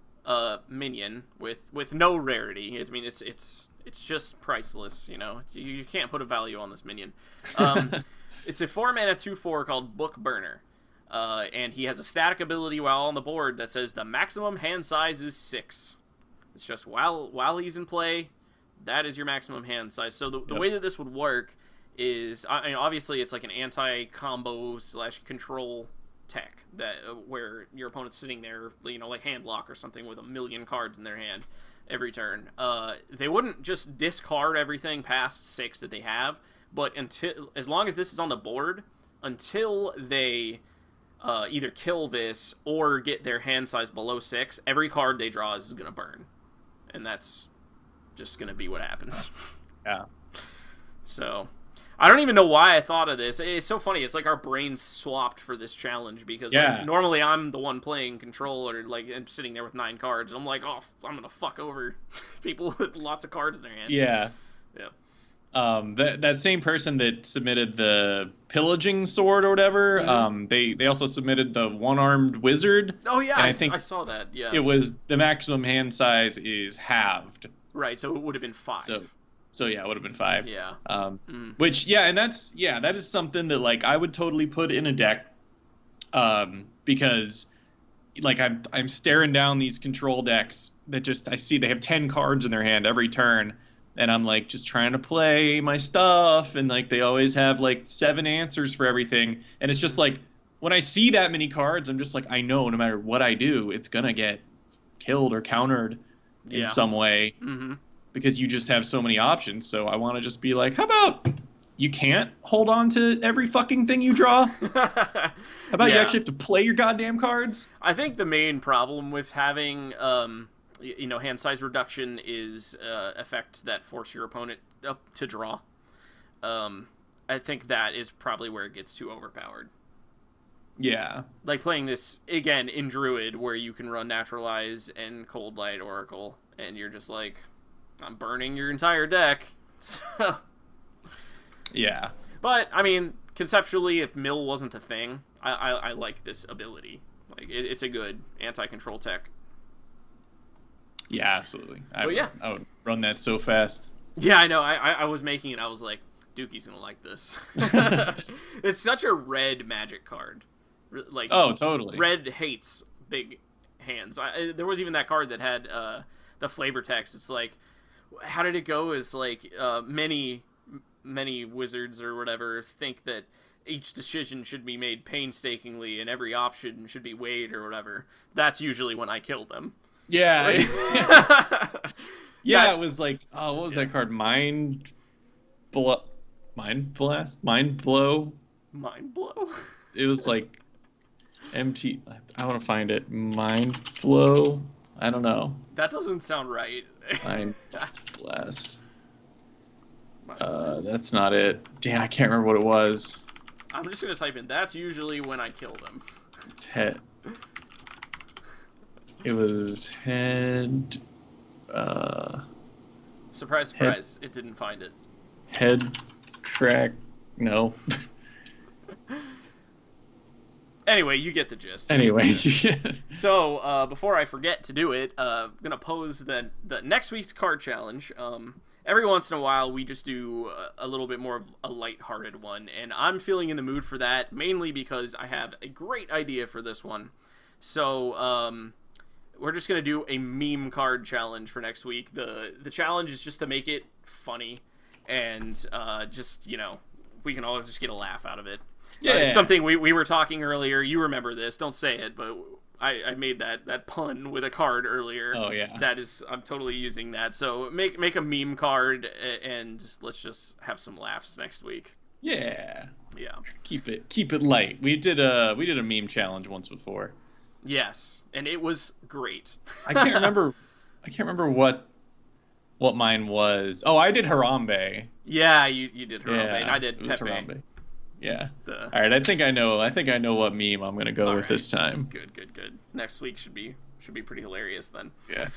minion with no rarity. I mean, it's just priceless. You can't put a value on this minion. It's a 4-mana 2/4 called Book Burner, and he has a static ability while on the board that says the maximum hand size is 6. It's just while he's in play, that is your maximum hand size. So the way that this would work is, I mean, obviously it's like an anti-combo / control tech that where your opponent's sitting there, like hand lock or something with a million cards in their hand every turn. They wouldn't just discard everything past 6 that they have, but as long as this is on the board, until they either kill this or get their hand size below 6, every card they draw is going to burn. And that's just going to be what happens. Yeah. So, I don't even know why I thought of this. It's so funny. It's like our brains swapped for this challenge, because like, normally I'm the one playing control, or like I'm sitting there with 9 cards, and I'm like, oh, I'm going to fuck over people with lots of cards in their hand. Yeah. That same person that submitted the Pillaging Sword or whatever, they also submitted the One-Armed Wizard. Oh yeah, I think I saw that. Yeah, it was the maximum hand size is halved. Right, so it would have been 5. So yeah, it would have been 5. Yeah. Which and that is something that like I would totally put in a deck, because like I'm staring down these control decks that I see they have 10 cards in their hand every turn. And I'm like just trying to play my stuff, and like they always have like 7 answers for everything. And it's just like when I see that many cards, I'm just like, I know no matter what I do, it's gonna get killed or countered in some way, because you just have so many options. So I want to just be like, how about you can't hold on to every fucking thing you draw? How about you actually have to play your goddamn cards? I think the main problem with having hand size reduction is effects that force your opponent up to draw. I think that is probably where it gets too overpowered. Yeah. Like playing this, again, in Druid, where you can run Naturalize and Cold Light Oracle, and you're just like, I'm burning your entire deck. Yeah. But, I mean, conceptually, if mill wasn't a thing, I like this ability. Like, it's a good anti-control tech. Yeah, absolutely. I would run that so fast. Yeah, I know. I was making it. I was like, Dookie's gonna like this. It's such a red magic card. Like, oh, totally. Red hates big hands. There was even that card that had the flavor text. It's like, how did it go? Is like many wizards or whatever think that each decision should be made painstakingly and every option should be weighed or whatever. That's usually when I kill them. Yeah. Yeah, it was like, oh, what was that card? Mind Blow? It was like empty. I want to find it. Mind Blow? I don't know. That doesn't sound right. Mind Blast. That's not it. Damn, I can't remember what it was. I'm just going to type in, that's usually when I kill them. It's head. It was head. Surprise, surprise! It didn't find it. Head crack. No. Anyway, you get the gist. Anyway. So before I forget to do it, I'm gonna pose the next week's card challenge. Every once in a while, we just do a little bit more of a lighthearted one, and I'm feeling in the mood for that, mainly because I have a great idea for this one. So we're just going to do a meme card challenge for next week. The challenge is just to make it funny, and just, you know, we can all just get a laugh out of it. Yeah. Something we were talking earlier, you remember this, don't say it, but I made that pun with a card earlier. Oh, yeah. I'm totally using that. So make a meme card, and let's just have some laughs next week. Yeah. Yeah. Keep it light. We did a meme challenge once before. Yes, and it was great. I can't remember what mine was. Oh, I did Harambe. Yeah, you did Harambe, Yeah, and I did it was Pepe. Harambe. Yeah. All right, I think I know what meme I'm gonna go with this time. Good. Next week should be pretty hilarious then. Yeah.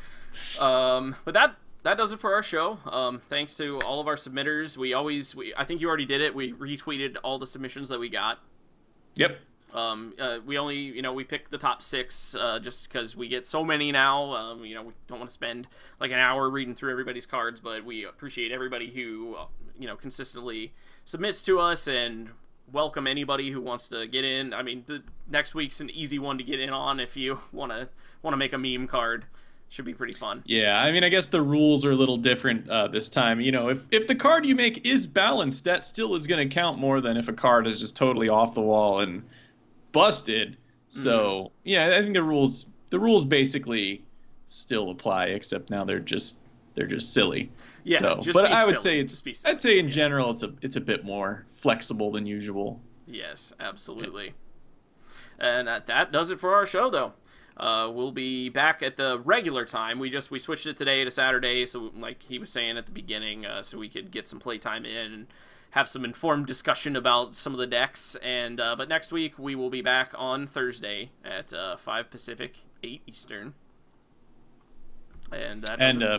But that does it for our show. Thanks to all of our submitters. I think you already did it. We retweeted all the submissions that we got. Yep. We only, we picked the top 6, just because we get so many now. We don't want to spend like an hour reading through everybody's cards, but we appreciate everybody who, consistently submits to us, and welcome anybody who wants to get in. I mean, the next week's an easy one to get in on if you want to make a meme card. Should be pretty fun. Yeah, I mean, I guess the rules are a little different this time. If the card you make is balanced, that still is going to count more than if a card is just totally off the wall and busted. So yeah, I think the rules basically still apply, except now they're just silly. Yeah, so, but I would say I'd say in general it's a bit more flexible than usual. Yes, absolutely. Yeah. And that does it for our show, though. We'll be back at the regular time. We switched it today to Saturday, so like he was saying at the beginning, so we could get some playtime in and have some informed discussion about some of the decks. And but next week we will be back on Thursday at 5 Pacific, 8 Eastern. And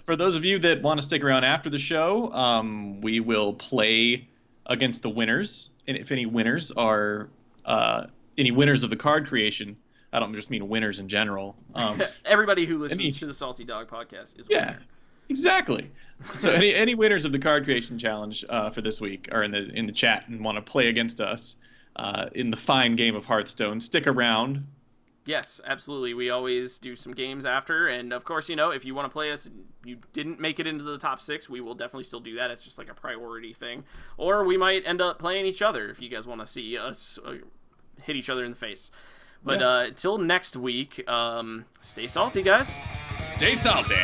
for those of you that want to stick around after the show, we will play against the winners. And if any winners are any winners of the card creation, I don't just mean winners in general. Everybody who listens to the Salty Dog podcast is a winner. Exactly. So any winners of the card creation challenge for this week are in the chat and want to play against us in the fine game of Hearthstone, stick around. Yes, absolutely. We always do some games after, and of course, if you want to play us, you didn't make it into the top 6, we will definitely still do that. It's just like a priority thing. Or we might end up playing each other if you guys want to see us hit each other in the face. But until next week, stay salty, guys. Stay salty.